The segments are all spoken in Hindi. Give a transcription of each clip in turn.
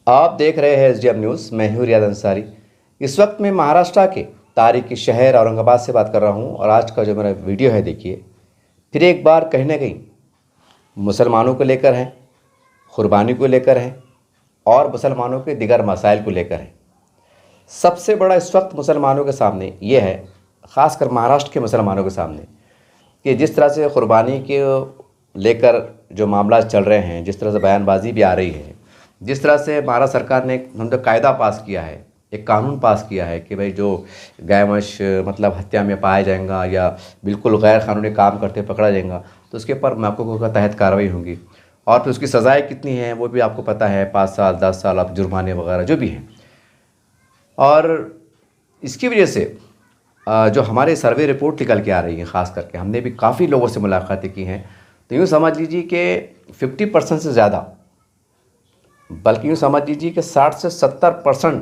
आप देख रहे हैं एसडीएम न्यूज़। मैं हूं रियाद अंसारी। इस वक्त मैं महाराष्ट्र के तारीखी शहर औरंगाबाद से बात कर रहा हूं और आज का जो मेरा वीडियो है, देखिए, फिर एक बार कहीं ना कहीं मुसलमानों को लेकर है, कुर्बानी को लेकर है और मुसलमानों के दिगर मसाइल को लेकर है। सबसे बड़ा इस वक्त मुसलमानों के सामने ये है, ख़ासकर महाराष्ट्र के मुसलमानों के सामने, कि जिस तरह से कुर्बानी के लेकर जो मामला चल रहे हैं, जिस तरह से बयानबाजी भी आ रही है, जिस तरह से भारत सरकार ने एक कायदा पास किया है, एक कानून पास किया है कि भाई जो गैवश मतलब हत्या में पाया जाएगा या बिल्कुल गैर कानूनी काम करते पकड़ा जाएगा तो उसके ऊपर महकूकों का तहत कार्रवाई होगी और फिर उसकी सज़ाएँ कितनी हैं वो भी आपको पता है, 5 साल 10 साल अब जुर्माने वगैरह जो भी हैं। और इसकी वजह से जो हमारे सर्वे रिपोर्ट निकल के आ रही है, ख़ास करके हमने भी काफ़ी लोगों से मुलाकातें की हैं, तो यूँ समझ लीजिए कि 50% से ज़्यादा, बल्कि यूँ समझ लीजिए कि 60 से 70%,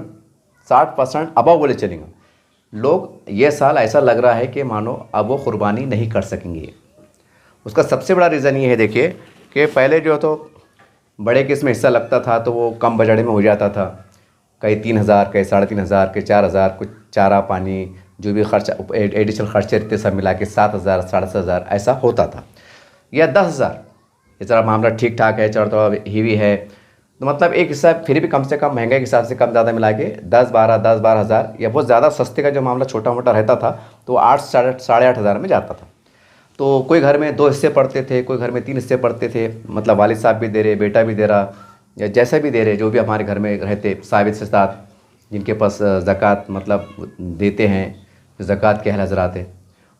60% अबव बोले चलेंगे लोग, ये साल ऐसा लग रहा है कि मानो अब वो कुर्बानी नहीं कर सकेंगे। उसका सबसे बड़ा रीज़न ये है, देखिए, कि पहले जो तो बड़े केस में हिस्सा लगता था तो वो कम बजट में हो जाता था, कहीं 3,000, कहीं 3,500, कहीं 4,000, कुछ चारा पानी जो भी खर्च एडिशनल खर्चे रहते सब मिला के 7,000, 7,500 ऐसा होता था, या 10,000। ये ज़रा मामला ठीक ठाक है, चढ़ तो हीवी है, तो मतलब एक हिस्सा फिर भी कम से कम महंगाई के हिसाब से कम ज़्यादा मिला के 10-12 हज़ार, या बहुत ज़्यादा सस्ते का जो मामला छोटा मोटा रहता था तो 8 साढ़े 8 हज़ार में जाता था। तो कोई घर में 2 हिस्से पड़ते थे, कोई घर में 3 हिस्से पड़ते थे, मतलब वालिद साहब भी दे रहे, बेटा भी दे रहा, या जैसे भी दे रहे, जो भी हमारे घर में रहते साबित से साथ, जिनके पास ज़कात मतलब देते हैं, जो ज़कात के अहल हज़रात हैं।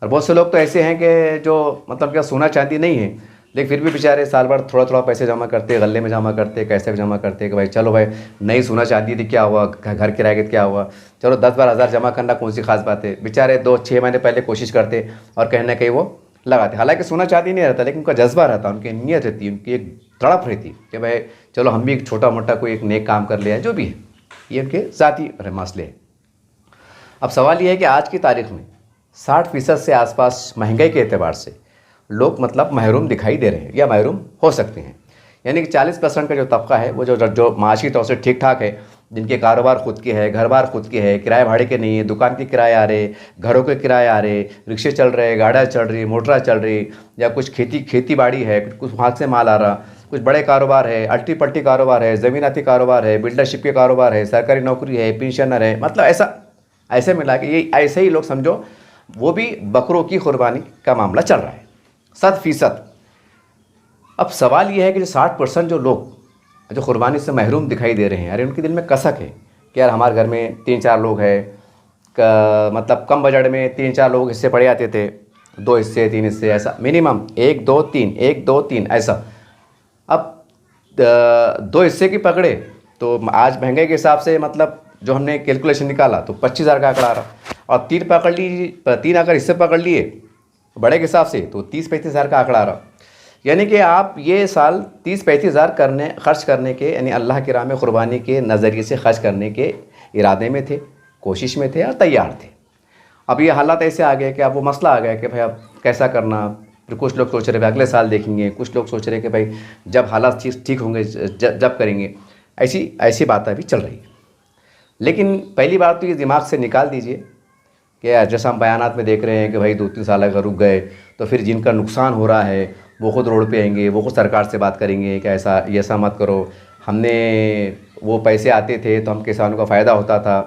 और बहुत से लोग तो ऐसे हैं कि जो मतलब क्या सोना चांदी नहीं है, लेकिन फिर भी बेचारे साल भर थोड़ा थोड़ा पैसे जमा करते, गले में जमा करते, कैसे भी जमा करते कि भाई चलो भाई नहीं सोना चांदी थी क्या हुआ, घर किराए के क्या हुआ, चलो 10-12 हज़ार जमा करना कौन सी खास बात है। बेचारे 2-6 महीने पहले कोशिश करते और कहीं ना कहीं वो लगाते। हालांकि सोना चांदी नहीं रहता, लेकिन उनका जज्बा रहता, उनकी नीयत रहती, उनकी एक तड़प रहती कि भाई चलो हम भी एक छोटा मोटा कोई एक नेक काम कर लिया, जो भी है, ये उनके ज़ाती मसले हैं। अब सवाल ये है कि आज की तारीख में 60% से आसपास महंगाई के एतबार से लोग मतलब महरूम दिखाई दे रहे हैं या महरूम हो सकते हैं। यानी कि 40% का जो तबका है वो जो माशी तौर से ठीक ठाक है, जिनके कारोबार खुद के है, घर बार खुद के है, किराए भाड़े के नहीं है, दुकान के किराए आ रहे, घरों के किराए आ रहे, रिक्शे चल रहे, गाड़ियाँ चल रही, मोटरा चल रही, या कुछ खेती बाड़ी है, कुछ हाथ से माल आ रहा, कुछ बड़े कारोबार है, अल्टी पल्टी कारोबार है, ज़मीनाती कारोबार है, बिल्डरशिप के कारोबार है, सरकारी नौकरी है, पेंशनर है, मतलब ऐसे मिला के ये ऐसे ही लोग समझो वो भी बकरों की कुर्बानी का मामला चल रहा है 100%। अब सवाल ये है कि जो 60% जो लोग जो कुर्बानी से महरूम दिखाई दे रहे हैं, अरे उनके दिल में कसक है कि यार हमारे घर में 3-4 लोग हैं, मतलब कम बजट में 3-4 लोग हिस्से पड़े जाते थे, 2 हिस्से 3 हिस्से ऐसा मिनिमम 1-2-3 ऐसा। अब 2 हिस्से की पकड़े तो आज महंगाई के हिसाब से मतलब जो हमने कैलकुलेशन निकाला तो 25,000 का आंकड़ा आ रहा, और 3 अगर हिस्से पकड़ लिए बड़े के हिसाब से तो 30-35 हज़ार का आंकड़ा आ रहा। यानी कि आप ये साल 30-35 हज़ार खर्च करने के, यानी अल्लाह की राह में क़ुरबानी के नज़रिए से खर्च करने के इरादे में थे, कोशिश में थे और तैयार थे। अब ये हालात ऐसे आ गए कि अब वो मसला आ गया कि भाई अब कैसा करना। फिर कुछ लोग सोच रहे भाई अगले साल देखेंगे, कुछ लोग सोच रहे कि भाई जब हालात ठीक होंगे जब करेंगे। ऐसी बातें भी चल रही है। लेकिन पहली बात तो ये दिमाग से निकाल दीजिए कि जैसा हम बयानात में देख रहे हैं कि भाई 2-3 साल अगर रुक गए तो फिर जिनका नुकसान हो रहा है वो खुद रोड पे आएंगे, वो खुद सरकार से बात करेंगे कि ऐसा मत करो, हमने वो पैसे आते थे तो हम किसानों का फ़ायदा होता था,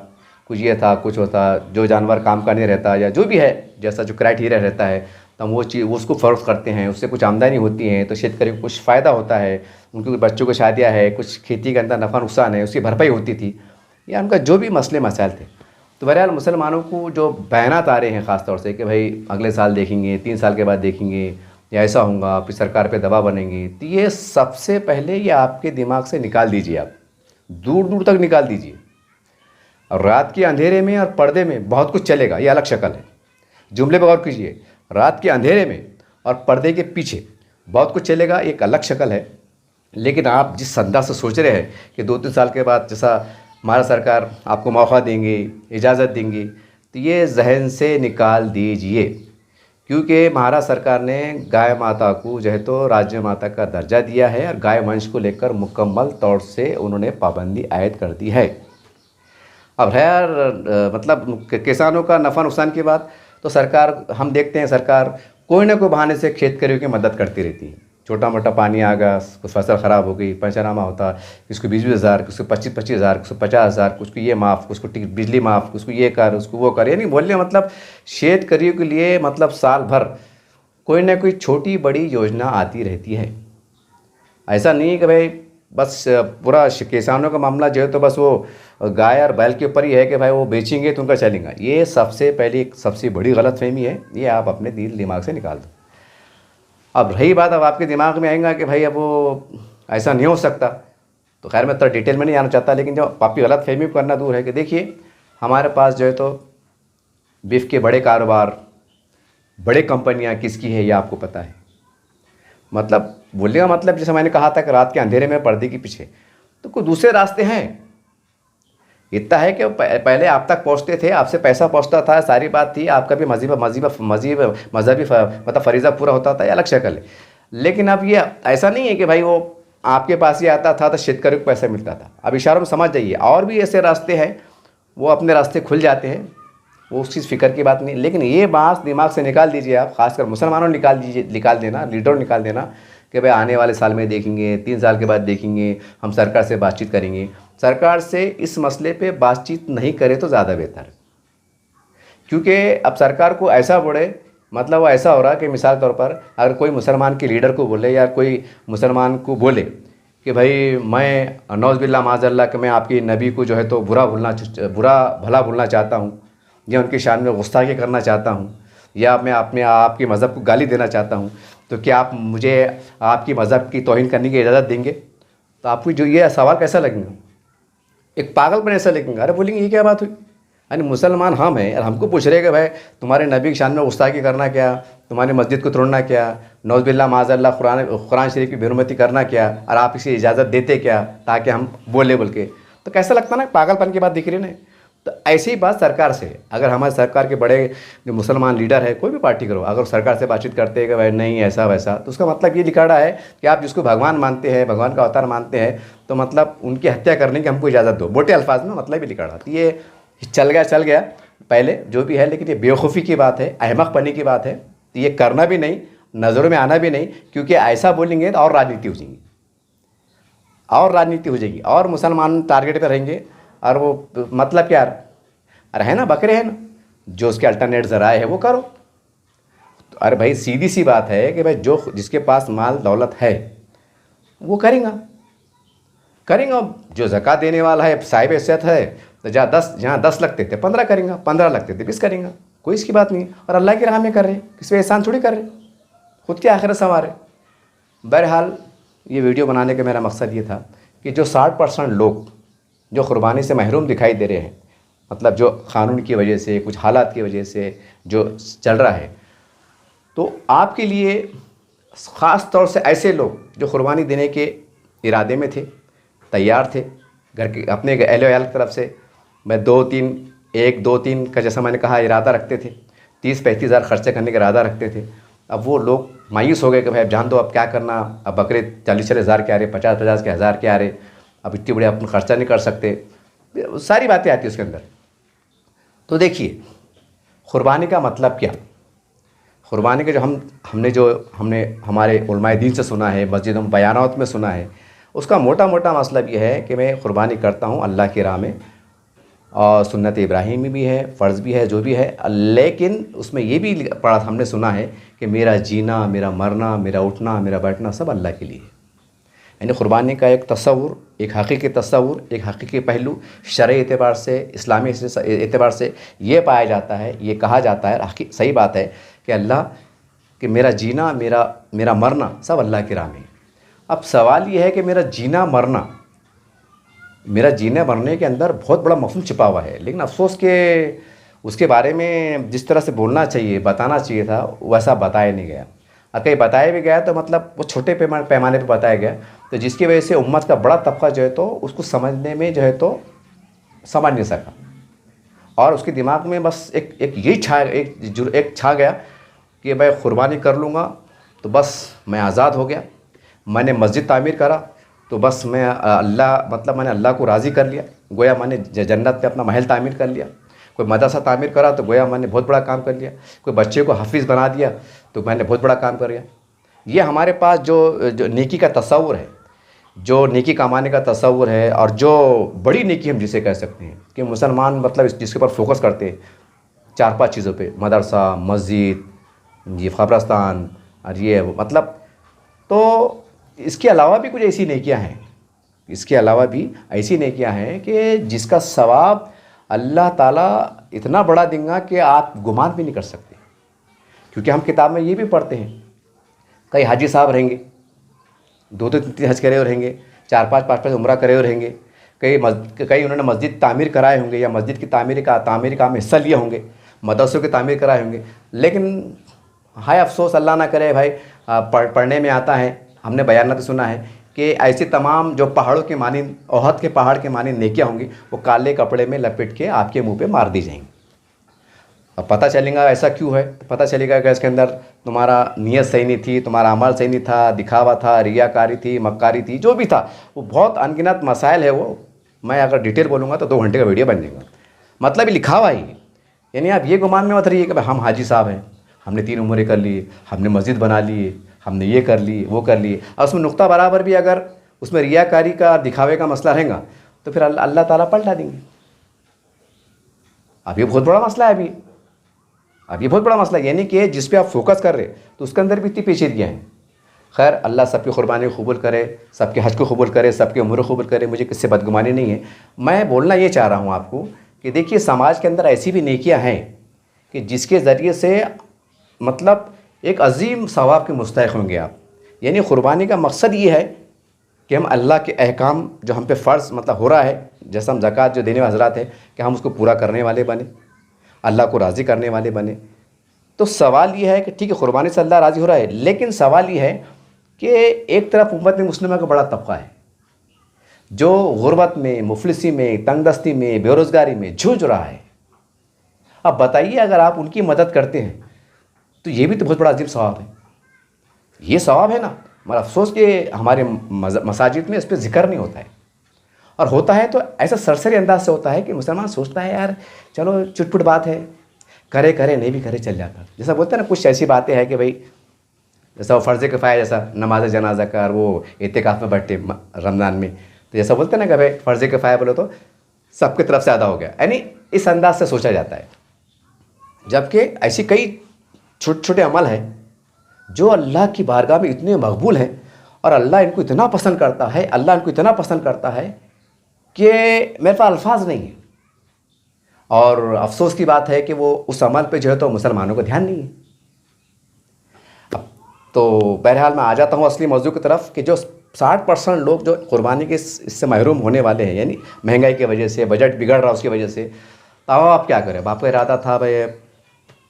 कुछ ये था कुछ होता, जो जानवर काम का नहीं रहता या जो भी है जैसा जो क्राइटेरिया रहता है तो हम वो चीज़ उसको फ़रोख्त करते हैं, उससे कुछ आमदनी होती है तो शेतकारी को कुछ फ़ायदा होता है, उनके बच्चों को शादियाँ है, कुछ खेती के अंदर नफ़ा नुकसान है उसकी भरपाई होती थी, या उनका जो भी मसले मसाइल थे। तो बहरहाल मुसलमानों को जो बयानात आ रहे हैं ख़ास तौर से कि भाई अगले साल देखेंगे, 3 साल के बाद देखेंगे, या ऐसा होगा, फिर सरकार पे दबाव बनेंगे, तो ये सबसे पहले ये आपके दिमाग से निकाल दीजिए, आप दूर दूर तक निकाल दीजिए। और रात के अंधेरे में और पर्दे में बहुत कुछ चलेगा, ये अलग शक्ल है। जुमले पर गौर कीजिए, रात के अंधेरे में और पर्दे के पीछे बहुत कुछ चलेगा, एक अलग शक्ल है। लेकिन आप जिस अंदाज से सोच रहे हैं कि 2-3 साल के बाद जैसा हमारा सरकार आपको मौका देंगे, इजाज़त देंगी, तो ये जहन से निकाल दीजिए क्योंकि महाराष्ट्र सरकार ने गाय माता को जो है तो राज्य माता का दर्जा दिया है और गाय वंश को लेकर मुकम्मल तौर से उन्होंने पाबंदी आयद कर दी है। अब है यार मतलब किसानों का नफ़ा नुकसान की बात, तो सरकार हम देखते हैं सरकार कोई ना कोई बहाने से खेतकरियों की मदद करती रहती है। छोटा मोटा पानी आ गया, कुछ फसल ख़राब हो गई, पंचनामा होता, किसको 20-20 हज़ार, किसको 25-25 हज़ार, किसको 50 हज़ार, उसको ये माफ़, उसको बिजली माफ़, उसको ये कर, उसको वो कर। यानी बोलिए मतलब खेतकरियों के लिए मतलब साल भर कोई ना कोई छोटी बड़ी योजना आती रहती है। ऐसा नहीं है कि भाई बस पूरा किसानों का मामला जो है तो बस वो गाय और बैल के ऊपर ही है कि भाई वो बेचेंगे तो उनका चलेगा। ये सबसे पहली सबसे बड़ी गलतफहमी है, ये आप अपने दिल दिमाग से निकाल दो। अब रही बात, अब आपके दिमाग में आएगा कि भाई अब वो ऐसा नहीं हो सकता, तो खैर मैं तो डिटेल में नहीं जाना चाहता, लेकिन जो आपकी गलतफहमी को करना दूर है कि देखिए हमारे पास जो है तो बीफ के बड़े कारोबार, बड़े कंपनियां किसकी है ये आपको पता है। मतलब बोलने का मतलब जैसे मैंने कहा था कि रात के अंधेरे में पर्दे के पीछे, तो कोई दूसरे रास्ते हैं। इतना है कि पहले आप तक पहुंचते थे, आपसे पैसा पहुंचता था, सारी बात थी, आपका भी मजहबी मतलब फरीज़ा पूरा होता था, ये अलग शक्ल है। लेकिन अब ये ऐसा नहीं है कि भाई वो आपके पास ही आता था तो शेतकरी को पैसा मिलता था। अब इशारों में समझ जाइए, और भी ऐसे रास्ते हैं, वो अपने रास्ते खुल जाते हैं, वो उस चीज़ फ़िक्र की बात नहीं। लेकिन ये बात दिमाग से निकाल दीजिए आप, खासकर मुसलमानों निकाल देना, लीडरों निकाल देना कि भाई आने वाले साल में देखेंगे, 3 साल के बाद देखेंगे, हम सरकार से बातचीत करेंगे। सरकार से इस मसले पे बातचीत नहीं करे तो ज़्यादा बेहतर, क्योंकि अब सरकार को ऐसा बोले, मतलब वो ऐसा हो रहा कि मिसाल तौर पर अगर कोई मुसलमान के लीडर को बोले या कोई मुसलमान को बोले कि भाई मैं नौज़बिल्ला माज़अल्लाह कि मैं आपकी नबी को जो है तो बुरा भला भूलना चाहता हूँ, या उनकी शान में गुस्ताखी करना चाहता हूँ, या मैं अपने आपके मज़हब को गाली देना चाहता हूँ, तो क्या आप मुझे आपकी मज़हब की तौहीन करने की इजाज़त देंगे? तो आपको जो ये सवाल कैसा लगेगा? एक पागलपन ऐसा लगेगा। अरे बोलेंगे ये क्या बात हुई, यानी मुसलमान हम हैं और हमको पूछ रहे कि भाई तुम्हारे नबी की शान में गुस्ताखी करना क्या, तुम्हारी मस्जिद को तोड़ना क्या, नौज़बिल्ला माज़अल्लाह कुरान शरीफ की बेरुमती करना क्या, और आप इसे इजाज़त देते क्या ताकि हम बोले बोल के? तो कैसा लगता ना, पागलपन की बात दिख रही ना। तो ऐसी ही बात सरकार से, अगर हमारे सरकार के बड़े जो मुसलमान लीडर है, कोई भी पार्टी करो, अगर सरकार से बातचीत करते हैं कि भाई नहीं ऐसा वैसा, तो उसका मतलब ये लिखा रहा है कि आप जिसको भगवान मानते हैं, भगवान का अवतार मानते हैं, तो मतलब उनकी हत्या करने की हमको इजाज़त दो। मोटे अल्फाज में मतलब ही लिखा रहा। तो ये चल गया पहले जो भी है, लेकिन ये बेवकूफ़ी की बात है, अहमकपनी की बात है। तो ये करना भी नहीं, नज़रों में आना भी नहीं, क्योंकि ऐसा बोलेंगे तो और राजनीति हो जाएगी, और मुसलमान टारगेट पर रहेंगे। और वो मतलब क्या, अरे है ना, बकरे हैं ना, जो उसके अल्टरनेट ज़राए है वो करो। तो अरे भाई सीधी सी बात है कि भाई जो जिसके पास माल दौलत है वो करेगा। जो ज़कात देने वाला है, साहिब हैसियत है, तो जहाँ 10 लगते थे 15 करेंगे, 15 लगते थे 20 करेंगे, कोई इसकी बात नहीं। और अल्लाह की राह में कर रहे, किसी पे एहसान थोड़ी कर रहे, खुद की आखिरत संवारे। बहरहाल ये वीडियो बनाने का मेरा मकसद ये था कि जो 60% लोग जो क़ुरबानी से महरूम दिखाई दे रहे हैं, मतलब जो क़ानून की वजह से, कुछ हालात की वजह से जो चल रहा है, तो आपके लिए ख़ास तौर से ऐसे लोग जो क़ुरबानी देने के इरादे में थे, तैयार थे, घर के अपने अहल वयाल की तरफ से मैं 1-2-3 का जैसा मैंने कहा इरादा रखते थे, 30-35 हज़ार खर्चे करने का इरादा रखते थे। अब वो लोग मायूस हो गए कि भाई अब जान दो, अब क्या करना, अब बकरे 40 हज़ार के आ रहे, 50 के हज़ार के आ रहे, अब इतनी बड़ी अपन खर्चा नहीं कर सकते, सारी बातें आती है उसके अंदर। तो देखिए क़ुरबानी का मतलब क्या, क़ुरबानी के जो हमने हमारे उलमाए दीन से सुना है, मस्जिदों में बयानात में सुना है, उसका मोटा मतलब ये है कि मैं क़ुरबानी करता हूँ अल्लाह की राह में, और सुन्नत इब्राहीमी भी है, फ़र्ज़ भी है, जो भी है, लेकिन उसमें ये भी पढ़ा हमने सुना है कि मेरा जीना, मेरा मरना, मेरा उठना, मेरा बैठना सब अल्लाह के लिए है। यानी क़ुरबानी का एक तस्वुर, एक हकीकी तस्वुर, एक हकीकी पहलू शरई एतबार से, इस्लामी एतबार से ये पाया जाता है, ये कहा जाता है, सही बात है कि अल्लाह कि मेरा जीना, मेरा मरना सब अल्लाह की राह में। अब सवाल ये है कि मेरा जीने मरने के अंदर बहुत बड़ा मफ़हूम छिपा हुआ है, लेकिन अफसोस के उसके बारे में जिस तरह से बोलना चाहिए, बताना चाहिए था, वैसा बताया नहीं गया। और कहीं बताया भी गया तो मतलब वो छोटे पैमाने पे बताया गया, तो जिसकी वजह से उम्मत का बड़ा तबका जो है तो उसको समझने में जो है तो समझ नहीं सका, और उसके दिमाग में बस एक यही छा गया कि भाई कुर्बानी कर लूँगा तो बस मैं आज़ाद हो गया, मैंने मस्जिद तामीर करा तो बस मैं मैंने अल्लाह को राज़ी कर लिया, गोया मैंने जन्नत में अपना महल तामीर कर लिया। कोई मदरसा तामीर करा तो गोया मैंने बहुत बड़ा काम कर लिया। कोई बच्चे को हाफिज़ बना दिया तो मैंने बहुत बड़ा काम कर लिया। ये हमारे पास जो नेकी का तस्वुर है, जो नेकी कमाने का तस्वुर है, और जो बड़ी नेकी हम जिसे कह सकते हैं कि मुसलमान मतलब जिसके ऊपर फोकस करते हैं 4-5 चीज़ों पे, मदरसा, मस्जिद, ये क़ब्रिस्तान और ये मतलब, तो इसके अलावा भी कुछ ऐसी नेकियां हैं, इसके अलावा भी ऐसी नेकियां हैं कि जिसका सवाब अल्लाह ताला इतना बड़ा देगा कि आप गुमान भी नहीं कर सकते। क्योंकि हम किताब में ये भी पढ़ते हैं, कई हाजी साहब रहेंगे, 2-3 हज करे हुए रहेंगे, 4-5 उम्रा करे हुए रहेंगे, कई उन्होंने मस्जिद तामीर कराए होंगे या मस्जिद की तामीर काम में हिस्सा लिए होंगे, मदरसों की तामीर कराए होंगे, लेकिन हाय अफसोस, अल्लाह ना करे भाई, पढ़ने में आता है, हमने बयानात सुना है कि ऐसे तमाम जो पहाड़ों के मानिंद, ओहद के पहाड़ के मानिंद नेकियां होंगी, वो काले कपड़े में लपेट के आपके मुंह पे मार दी जाएंगी। अब पता चलेगा ऐसा क्यों है, पता चलेगा कि इसके अंदर तुम्हारा नीयत सही नहीं थी, तुम्हारा अमल सही नहीं था, दिखावा था, रियाकारी थी, मक्कारी थी, जो भी था वो बहुत अनगिनत मसाइल है। वो मैं अगर डिटेल बोलूँगा तो 2 घंटे का वीडियो बन जाएगा। मतलब ये लिखा हुआ ही है, यानी आप ये गुमान में मत रहिए कि हम हाजी साहब हैं, हमने 3 उम्रे कर लिए, हमने मस्जिद बना लिए, हमने ये कर लिए, वो कर लिए, और उसमें नुक्ता बराबर भी अगर उसमें रियाकारी का, दिखावे का मसला रहेगा तो फिर अल्लाह ताला पलटा देंगे। अब ये बहुत बड़ा मसला है, अब ये बहुत बड़ा मसला है, यानी कि जिस पे आप फोकस कर रहे तो उसके अंदर भी इतनी पेचीदगियाँ हैं। खैर, अल्लाह सबकी कुर्बानी कबूल करे, सबके हज को कबूल करे, सबके उम्र कबूल करे, मुझे किससे बदगुमानी नहीं है। मैं बोलना ये चाह रहा हूँ आपको कि देखिए, समाज के अंदर ऐसी भी नेकियां हैं कि जिसके ज़रिए से मतलब एक अजीम सवाब के मुस्तहिक़ होंगे आप। यानी कुर्बानी का मकसद ये है कि हम अल्लाह के अहकाम जो हम पे फ़र्ज़ मतलब हो रहा है, जैसा हम ज़कात जो देने वाले हज़रात है, कि हम उसको पूरा करने वाले बने, अल्लाह को राज़ी करने वाले बने। तो सवाल ये है कि ठीक है, कुर्बानी से अल्लाह राज़ी हो रहा है, लेकिन सवाल ये है कि एक तरफ उम्मत मुस्लिमा का बड़ा तबका है जो गुर्बत में, मुफलिसी में, तंगदस्ती में, बेरोज़गारी में जूझ रहा है। अब बताइए, अगर आप उनकी मदद करते हैं तो ये भी तो बहुत बड़ा अजीब सवाब है। ये सवाब है ना, मगर अफसोस कि हमारे मसाजिद में इस पर जिक्र नहीं होता है, और होता है तो ऐसा सरसरी अंदाज से होता है कि मुसलमान सोचता है यार चलो चुटपुट बात है, करे करे नहीं भी करे चल जाता। जैसा बोलते हैं ना, कुछ ऐसी बातें हैं कि भाई जैसा वो फ़र्ज़ किफ़ाया, जैसा नमाज जनाजा का, और वो इत्तिकाफ़ में बैठे रमज़ान में, तो जैसा बोलते हैं ना कि भाई फ़र्ज़ किफ़ाया बोलो तो सबकी तरफ से अदा हो गया, यानी इस अंदाज से सोचा जाता है। जबकि ऐसी कई छोटे छोटे अमल हैं जो अल्लाह की बारगाह में इतने मकबूल हैं, और अल्लाह इनको इतना पसंद करता है, अल्लाह इनको इतना पसंद करता है कि मेरे पास अल्फाज नहीं है। और अफसोस की बात है कि वो उस अमल पे जो है तो मुसलमानों को ध्यान नहीं है। अब तो बहरहाल मैं आ जाता हूँ असली मौजू की तरफ कि जो 60% लोग जो कुर्बानी के इससे महरूम होने वाले हैं, यानी महंगाई की वजह से, बजट बिगड़ रहा है उसकी वजह से, तो अब आप क्या करें। अब आपका इरादा था भाई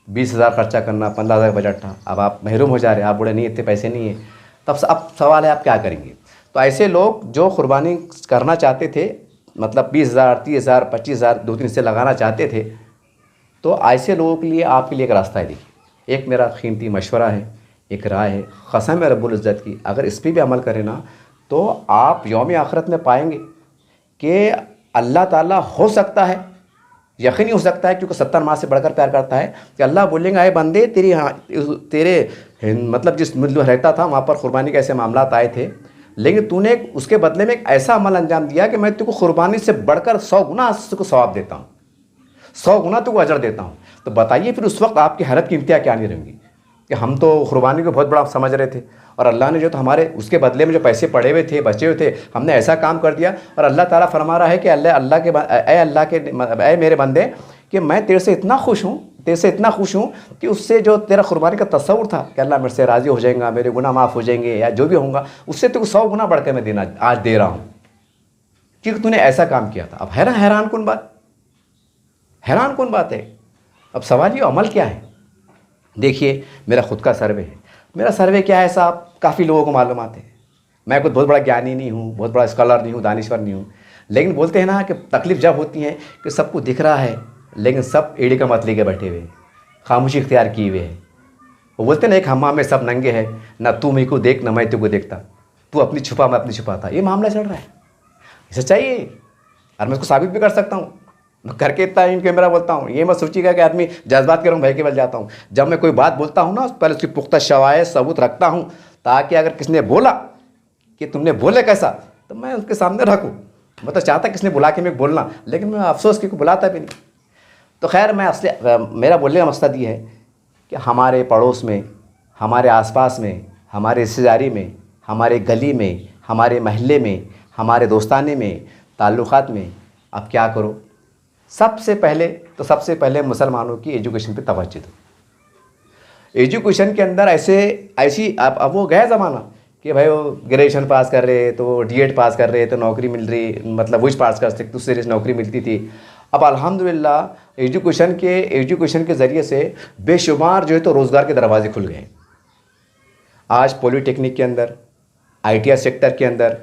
20,000 खर्चा करना, 15,000 बजट था, अब आप महरूम हो जा रहे हैं, आप बोले नहीं इतने पैसे नहीं है, तब अब सवाल है आप क्या करेंगे। तो ऐसे लोग जो कुर्बानी करना चाहते थे, मतलब 20,000, 30,000, 25,000 2-3 से लगाना चाहते थे, तो ऐसे लोगों के लिए आपके लिए एक रास्ता है। देखिए, एक मेरा कीमती मशवरा है, एक राय है, कसम है रब्बुल इज़्ज़त की, अगर इस पर भी अमल करें ना तो आप यौम आखिरत में पाएंगे कि अल्लाह ताला हो सकता है, यकीनी हो सकता है, क्योंकि 70 माह से बढ़कर प्यार करता है, कि अल्लाह बोलेंगे आए बंदे तेरे मतलब जिस मुल्क रहता था वहाँ पर कुर्बानी के ऐसे मामला आए थे, लेकिन तूने उसके बदले में एक ऐसा अमल अंजाम दिया कि मैं तुझको कुर्बानी से बढ़कर 100 गुना तुझको सवाब देता हूँ, 100 गुना तुझको अजर देता हूँ। तो बताइए फिर उस वक्त आपकी हैरत की इंतहा क्या नहीं रहेंगी कि हम तो कुर्बानी को बहुत बड़ा समझ रहे थे, और अल्लाह ने जो तो हमारे उसके बदले में जो पैसे पड़े हुए थे, बचे हुए थे, हमने ऐसा काम कर दिया। और अल्लाह ताला फरमा रहा है कि अल्लाह मेरे बंदे, कि मैं तेरे से इतना खुश हूँ कि उससे जो तेरा कुर्बानी का तस्वुर था कि अल्लाह मेरे से राज़ी हो जाएगा, मेरे गुनाह माफ़ हो जाएंगे या जो भी होगा, उससे तो 100 गुना बढ़ के मैं देना आज दे रहा हूँ, क्योंकि तूने ऐसा काम किया था। अब हैरान कौन बात है। अब सवाल ये अमल क्या है। देखिए, मेरा ख़ुद का सर्वे है। मेरा सर्वे क्या है साहब, काफ़ी लोगों को मालूमात है। मैं कोई बहुत बड़ा ज्ञानी नहीं हूँ, बहुत बड़ा स्कॉलर नहीं हूँ, दानिश्वर नहीं हूँ, लेकिन बोलते हैं ना कि तकलीफ़ जब होती है कि सबको दिख रहा है लेकिन सब एड़ी का मत लेके बैठे हुए, खामोशी इख्तियार किए हुए हैं। वो बोलते ना, एक हम्माम में सब नंगे हैं, ना तू मेरे को देख ना मैं तेरे को देखता, तू अपनी छुपा मैं अपनी छुपाता। ये मामला चल रहा है, सच्चाई है और मैं इसको साबित भी कर सकता हूँ। मैं करके इतना इन कैमरा बोलता हूँ, ये मत सोचिएगा कि आदमी जज्बात के रंग भय के बल जाता हूँ। जब मैं कोई बात बोलता हूँ ना, पहले उसकी पुख्ता शवायद सबूत रखता हूँ, ताकि अगर किसने बोला कि तुमने बोले कैसा, तो मैं उसके सामने रखूँ। मैं तो चाहता किसने बुला के मैं बोलना, लेकिन मैं अफसोस कि बुलाता भी नहीं। तो खैर, मैं असली मेरा बोलने का मकसद ये है कि हमारे पड़ोस में, हमारे आसपास में, हमारे रिश्तेदारी में, हमारे गली में, हमारे महल्ले में, हमारे दोस्ताने में, ताल्लुक़ात में आप क्या करो, सबसे पहले मुसलमानों की एजुकेशन पे तवज्जो दो। एजुकेशन के अंदर ऐसी अब वो गया ज़माना कि भाई वो ग्रेजुएशन पास कर रहे तो डीएड पास कर रहे तो नौकरी मिल रही, मतलब वो पास कर सकते उससे नौकरी मिलती थी। अब अल्हम्दुलिल्लाह एजुकेशन के ज़रिए से बेशुमार जो है तो रोज़गार के दरवाजे खुल गए। आज पॉलिटेक्निक के अंदर, आईटीआई सेक्टर के अंदर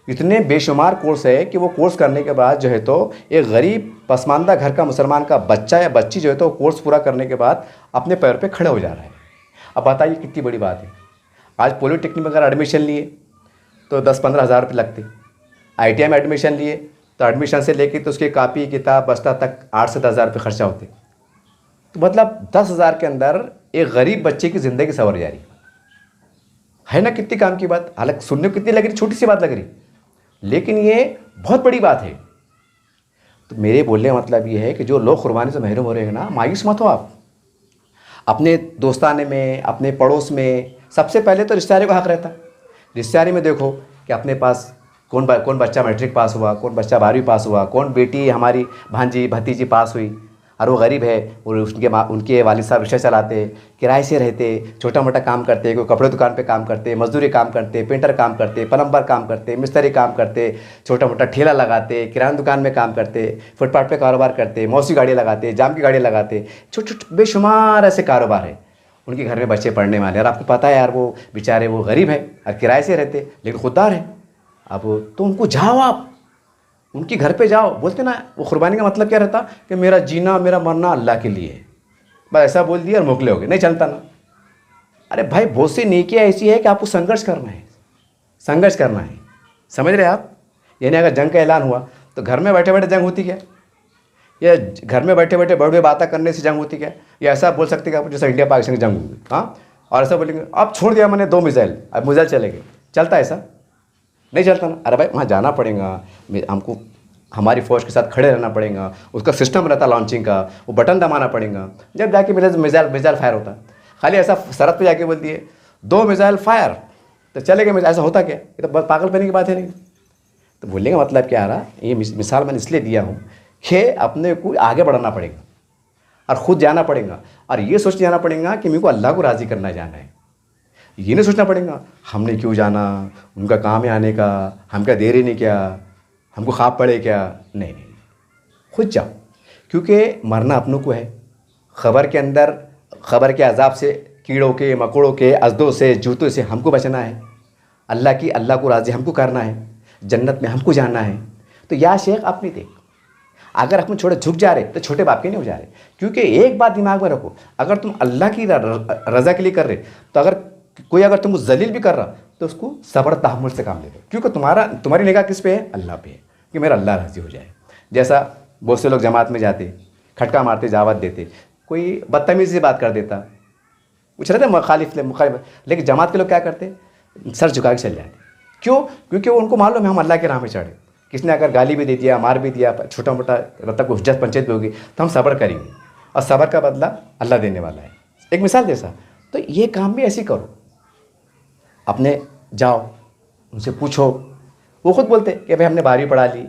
इतने बेशुमार कोर्स है कि वो कोर्स करने के बाद जो है तो एक गरीब पसमानदा घर का मुसलमान का बच्चा या बच्ची जो है तो कोर्स पूरा करने के बाद अपने पैर पे खड़े हो जा रहा है। अब बताइए कितनी बड़ी बात है। आज पॉलिटेक्निक में अगर एडमिशन लिए तो 10-15 हज़ार रुपये लगते, आईटीआई में एडमिशन लिए तो एडमिशन से लेके तो उसकी कापी किताब बस्ता तक 8 से 10 हज़ार रुपये खर्चा होते। तो मतलब 10 हज़ार के अंदर एक गरीब बच्चे की ज़िंदगी संवर जा रही है ना। कितनी काम की बात, हालांकि सुनने को कितनी लग रही, छोटी सी बात लग रही, लेकिन ये बहुत बड़ी बात है। तो मेरे बोलने का मतलब ये है कि जो लोग कुर्बानी से महरूम हो रहे हैं ना, मायूस मत हो आप। अपने दोस्ताने में, अपने पड़ोस में सबसे पहले तो रिश्तेदारी को हक रहता। रिश्तेदारी में देखो कि अपने पास कौन बच्चा मैट्रिक पास हुआ, कौन बच्चा 12वीं पास हुआ, कौन बेटी हमारी भांजी भतीजी पास हुई, और वो गरीब है और उनके वालिद साहब रिक्शा चलाते, किराए से रहते, छोटा मोटा काम करते, कोई कपड़े दुकान पे काम करते, मजदूरी काम करते, पेंटर काम करते, प्लम्बर काम करते, मिस्त्री काम करते, छोटा मोटा ठेला लगाते, किराना दुकान में काम करते, फुटपाथ पे कारोबार करते, मौसी गाड़ी लगाते, जाम की गाड़ी लगाते, छोटे छोटे बेशुमार ऐसे कारोबार है। उनके घर में बच्चे पढ़ने वाले, और आपको पता है यार वो बेचारे वो गरीब है और किराए से रहते लेकिन खुददार है। अब तो उनको जाओ, आप उनके घर पे जाओ। बोलते ना वो कुर्बानी का मतलब क्या रहता कि मेरा जीना मेरा मरना अल्लाह के लिए है, बस ऐसा बोल दिया और मोकले हो गए, नहीं चलता ना। अरे भाई बहुत सी नेकियां ऐसी है कि आपको संघर्ष करना है, संघर्ष करना है, समझ रहे आप। यानी अगर जंग का ऐलान हुआ तो घर में बैठे बैठे जंग होती क्या, या घर में बैठे बैठे बड़े बातें करने से जंग होती क्या, या ऐसा बोल सकते हैं आप जैसे इंडिया पाकिस्तान की जंग हुई, हाँ, और ऐसा बोलेंगे अब छोड़ दिया मैंने 2 मिसाइल, अब मिसाइल चले गए, चलता है ऐसा? नहीं चलता ना। अरे भाई वहाँ जाना पड़ेगा, हमको हमारी फ़ौज के साथ खड़े रहना पड़ेगा, उसका सिस्टम रहता लॉन्चिंग का, वो बटन दबाना पड़ेगा, जब जाके मिसाइल फायर होता। खाली ऐसा सरहद पे जाके बोल दिए 2 मिसाइल फायर तो चले गए, ऐसा होता क्या? ये तो बहुत पागलपनी की बात है। नहीं तो बोलने का मतलब क्या आ रहा, ये मिसाल मैंने इसलिए दिया हूँ कि अपने को आगे बढ़ाना पड़ेगा और ख़ुद जाना पड़ेगा, और ये सोच जाना पड़ेगा कि मेरे को अल्लाह को राज़ी करना जाना है। ये नहीं सोचना पड़ेगा हमने क्यों जाना, उनका काम है आने का, हम क्या देर ही नहीं क्या, हमको ख्वाब पड़े क्या। नहीं, खुद जाओ, क्योंकि मरना अपनों को है। खबर के अजाब से, कीड़ों के मकोड़ों के अजदों से, जूतों से हमको बचना है। अल्लाह को राज़ी हमको करना है, जन्नत में हमको जाना है। तो या शेख अपनी देख, अगर अपन छोटे झुक जा रहे तो छोटे बाप के नहीं हो जा रहे। क्योंकि एक बात दिमाग में रखो, अगर तुम अल्लाह की रज़ा के लिए कर रहे, तो अगर तुमको जलील भी कर रहा तो उसको सब्र तहम्मुल से काम ले लो, क्योंकि तुम्हारी निगाह किस पे है? अल्लाह पे है, कि मेरा अल्लाह राज़ी हो जाए। जैसा बहुत से लोग जमात में जाते, खटका मारते, दावत देते, कोई बदतमीज़ी से बात कर देता, कुछ रहते मुखालिफ, लेकिन जमात के लोग क्या करते, सर झुका के चल जाते। क्यों? क्योंकि उनको मालूम है हम अल्लाह के राह में चढ़े। किसने अगर गाली भी दे दिया, मार भी दिया, छोटा मोटा मतलब कोई हुज्जत पंचायत भी होगी, तो हम सब्र करेंगे, और सब्र का बदला अल्लाह देने वाला है। एक मिसाल जैसा, तो ये काम भी ऐसे करो, अपने जाओ उनसे पूछो। वो खुद बोलते कि भाई हमने 12वीं पढ़ा ली,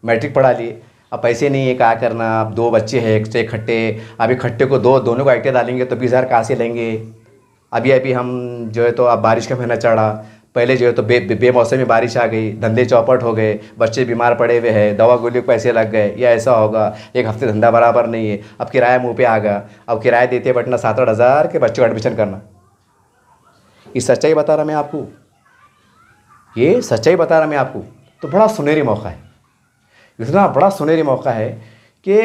मैट्रिक पढ़ा ली, अब पैसे नहीं है, क्या करना, अब 2 बच्चे हैं, एक से खट्टे, अभी खट्टे को दोनों को आईटीआई डालेंगे तो 20 हज़ार कहाँ से लेंगे। अभी हम जो है तो अब बारिश का महीना चढ़ा, पहले जो है तो बेमौसमी बारिश आ गई, धंधे चौपट हो गए, बच्चे बीमार पड़े हुए हैं, दवा गोली को पैसे लग गए, या ऐसा होगा 1 हफ्ते धंधा बराबर नहीं है, अब किराया मुँह पे आ गया, अब किराया देते बैठना 7-8 हज़ार के बच्चों का एडमिशन करना। ये सच्चाई बता रहा मैं आपको, ये सच्चाई बता रहा मैं आपको। तो बड़ा सुनहरी मौका है, इतना बड़ा सुनहरी मौका है कि,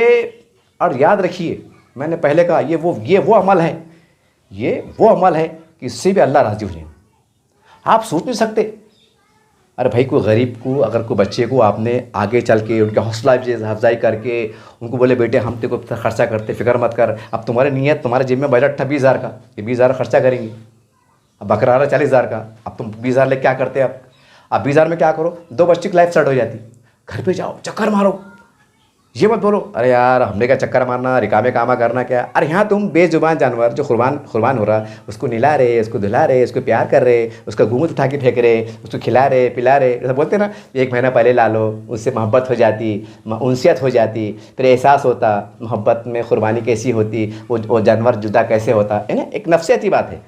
और याद रखिए मैंने पहले कहा, ये वो अमल है ये वो अमल है कि इससे भी अल्लाह राज़ी हो जाए। आप सोच नहीं सकते, अरे भाई कोई गरीब को, अगर कोई बच्चे को आपने आगे चल के उनके हौसला अफजाई करके उनको बोले बेटे हम तेरे को खर्चा करते, फिक्र मत कर, अब तुम्हारी नीयत, तुम्हारे जेब में बजट था 20,000 का, ये 20,000 खर्चा करेंगे, अब बकरा रहा 40,000 का, अब तुम 20,000 ले क्या करते अब 20,000 में क्या करो, 2 बच्चे की लाइफ सेट हो जाती, घर पे जाओ चक्कर मारो, ये मत बोलो अरे यार हमने क्या चक्कर मारना, रिकामे कामा करना क्या। अरे यहाँ तुम बेजुबान जानवर जो कुर्बान हो रहा, उसको निला रहे, उसको धुला रहे, उसको प्यार कर रहे, उसका घूंघट उठा के फेंक रहे, उसको खिला रहे पिला रहे, ऐसा बोलते ना, 1 महीना पहले ला लो, उससे मोहब्बत हो जाती, उनसियत हो जाती, फिर एहसास होता मोहब्बत में कुर्बानी कैसी होती, वो जानवर जुदा कैसे होता है ना, एक नफ्सियाती बात है।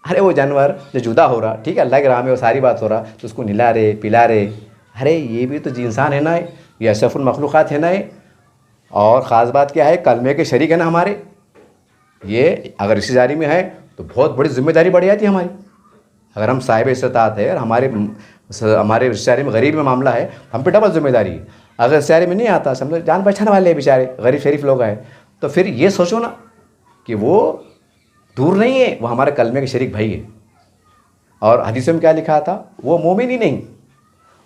अरे वो जानवर जो जुदा हो रहा, ठीक है अल्लाह के राह में वो सारी बात हो रहा, तो उसको निला रहे पिला रहे, अरे ये भी तो इंसान है ना, ये अशरफुल मखलूक़ात है ना। और ख़ास बात क्या है, कलमे के शरीक है ना हमारे, ये अगर रिश्तेदारी में है तो बहुत बड़ी जिम्मेदारी बढ़ जाती है हमारी। अगर हम साहिब इस्तात है और हमारे रिश्तेदारी में गरीब में मामला है, हम पे डबल जिम्मेदारी है। अगर रिश्तेदारी में नहीं आता, समझो जान पहचान वाले हैं बेचारे, गरीब शरीफ लोग हैं, तो फिर ये सोचो ना कि वो दूर नहीं है, वो हमारे कलमे के शरीक भाई है। और हदीसों में क्या लिखा था, वो मोमिन ही नहीं,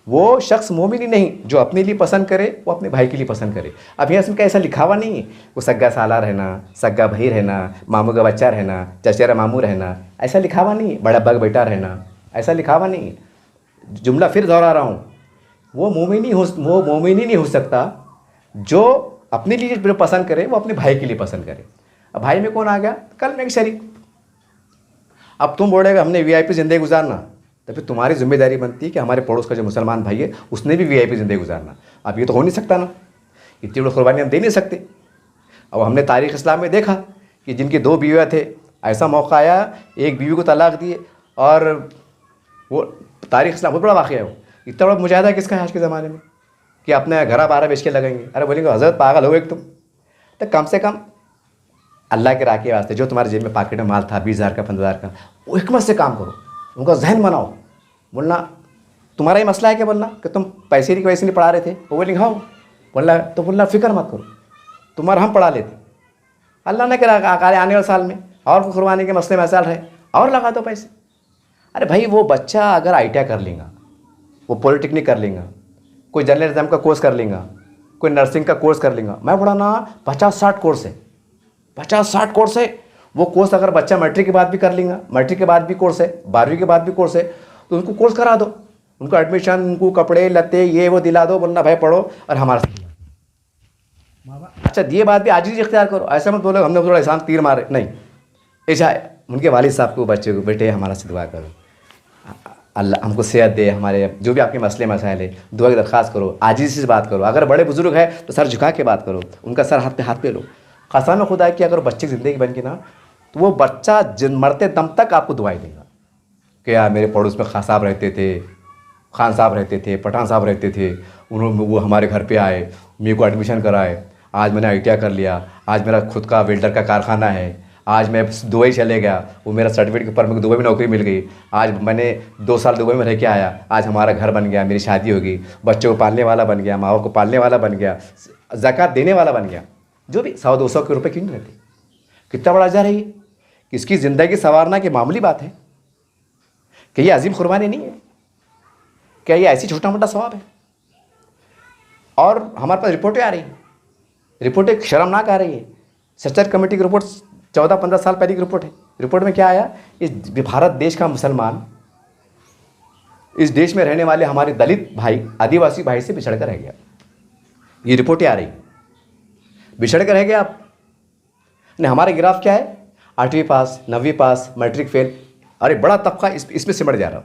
वो शख्स मोमिन ही नहीं जो अपने लिए पसंद करे वो अपने भाई के लिए पसंद करे। अब यहाँ इसमें ऐसा लिखा हुआ नहीं है वो सग्गा साला रहना, सग्गा भाई रहना, मामू का बच्चा रहना, चचेरा मामू रहना, ऐसा लिखा हुआ नहीं है, बड़ा बग बेटा रहना, ऐसा लिखा हुआ नहीं है। जुमला फिर दोहरा रहा हूँ, वो मोमिन ही नहीं हो सकता जो अपने लिए जो पसंद करे वो अपने भाई के लिए पसंद करे। अब भाई में कौन आ गया, कल में एक शरीक। अब तुम बोलेगा हमने VIP ज़िंदगी गुजारना, तो फिर तुम्हारी जिम्मेदारी बनती है कि हमारे पड़ोस का जो मुसलमान भाई है उसने भी VIP ज़िंदगी गुजारना। अब ये तो हो नहीं सकता ना, इतनी बड़ी कुर्बानी हम दे नहीं सकते। अब हमने तारीख़ इस्लाम में देखा कि जिनकी 2 बीवियाँ थे, ऐसा मौका आया एक बीवी को तलाक दिए, और वो तारीख़ इस्लाम बहुत बड़ा वाक़या है। वो इतना बड़ा मुजाहिदा किसका है आज के ज़माने में कि अपने घर 12 बेच के लगेंगे। अरे बोलेंगे हज़रत पागल हो एक तुम, तो कम से कम अल्लाह के राह के वास्ते जो तुम्हारे जेब में पॉकेट में माल था 20,000 का 15,000 का, वो हिकमत से काम करो, उनका जहन बनाओ। बोलना तुम्हारा ही मसला है क्या, बोलना कि तुम पैसे की वजह से नहीं पढ़ा रहे थे, वो बोलेंगे हाँ, बोलना तो बोलना फ़िक्र मत करो, तुम्हारा हम पढ़ा लेते, अल्लाह ने करा आने वाले साल में और कुर्बानी के मसले में चल रहे और लगा दो पैसे। अरे भाई वो बच्चा अगर ITI कर लेगा, वो पॉलिटेक्निक कर लेगा, कोई जर्नलिज्म का कोर्स कर लेगा, कोई नर्सिंग का कोर्स कर लेगा, मैं बोला ना 50-60 कोर्स है, 50-60 कोर्स है। वो कोर्स अगर बच्चा मैट्रिक के बाद भी कर लेगा, मैट्रिक के बाद भी कोर्स है, 12वीं के बाद भी कोर्स है, तो उनको कोर्स करा दो, उनको एडमिशन, उनको कपड़े लत्ते ये वो दिला दो, बोलना भाई पढ़ो और हमारा अच्छा ये बात भी आजिज़ इख्तियार करो। ऐसा मत बोलो हमने थोड़ा एहसान तीर मारे, नहीं, ऐसा उनके वालिद साहब को बच्चे को बेटे हमारा से दुआ करो, अल्लाह हमको सेहत दे, हमारे जो भी आपके मसले मसाइल है दुआ की दरख्वास्त करो, आजिज़ी से बात करो। अगर बड़े बुजुर्ग है तो सर झुका के बात करो, उनका सर हाथ पे लो। कसम खुदा की अगर बच्चे की ज़िंदगी बन के ना, तो वो बच्चा मरते दम तक आपको दुआई देगा कि यार मेरे पड़ोस में खान साहब रहते थे, पठान साहब रहते थे, उन्होंने वो हमारे घर पे आए, मेरे को एडमिशन कराए, आज मैंने ITI कर लिया, आज मेरा खुद का वेल्डर का कारखाना है, आज मैं दुबई चले गया, वो मेरा सर्टिफिकेट के ऊपर मेरे को दुबई में नौकरी मिल गई, आज मैंने 2 साल दुबई में रह के आया, आज हमारा घर बन गया, मेरी शादी हो गई, बच्चों को पालने वाला बन गया, माँ को पालने वाला बन गया, ज़कात देने वाला बन गया, जो भी 100-200 के रुपये क्यों नहीं रहते। कितना बड़ा अजर है ये, किसकी ज़िंदगी संवारना की मामूली बात है कि ये अजीम कुर्बानी नहीं है, क्या ये ऐसी छोटा मोटा सवाब है। और हमारे पास रिपोर्टें आ रही हैं, रिपोर्टें शर्मनाक आ रही है। सर्च कमेटी की रिपोर्ट 14-15 साल पहले की रिपोर्ट है। रिपोर्ट में क्या आया, इस भारत देश का मुसलमान इस देश में रहने वाले हमारे दलित भाई, आदिवासी भाई से बिछड़ कर रह गया। ये रिपोर्टें आ रही, बिछड़ कर रह गया आप ने। हमारा ग्राफ क्या है, 8वीं पास, 9वीं पास, मैट्रिक फेल। अरे बड़ा तबका इसमें सिमट जा रहा।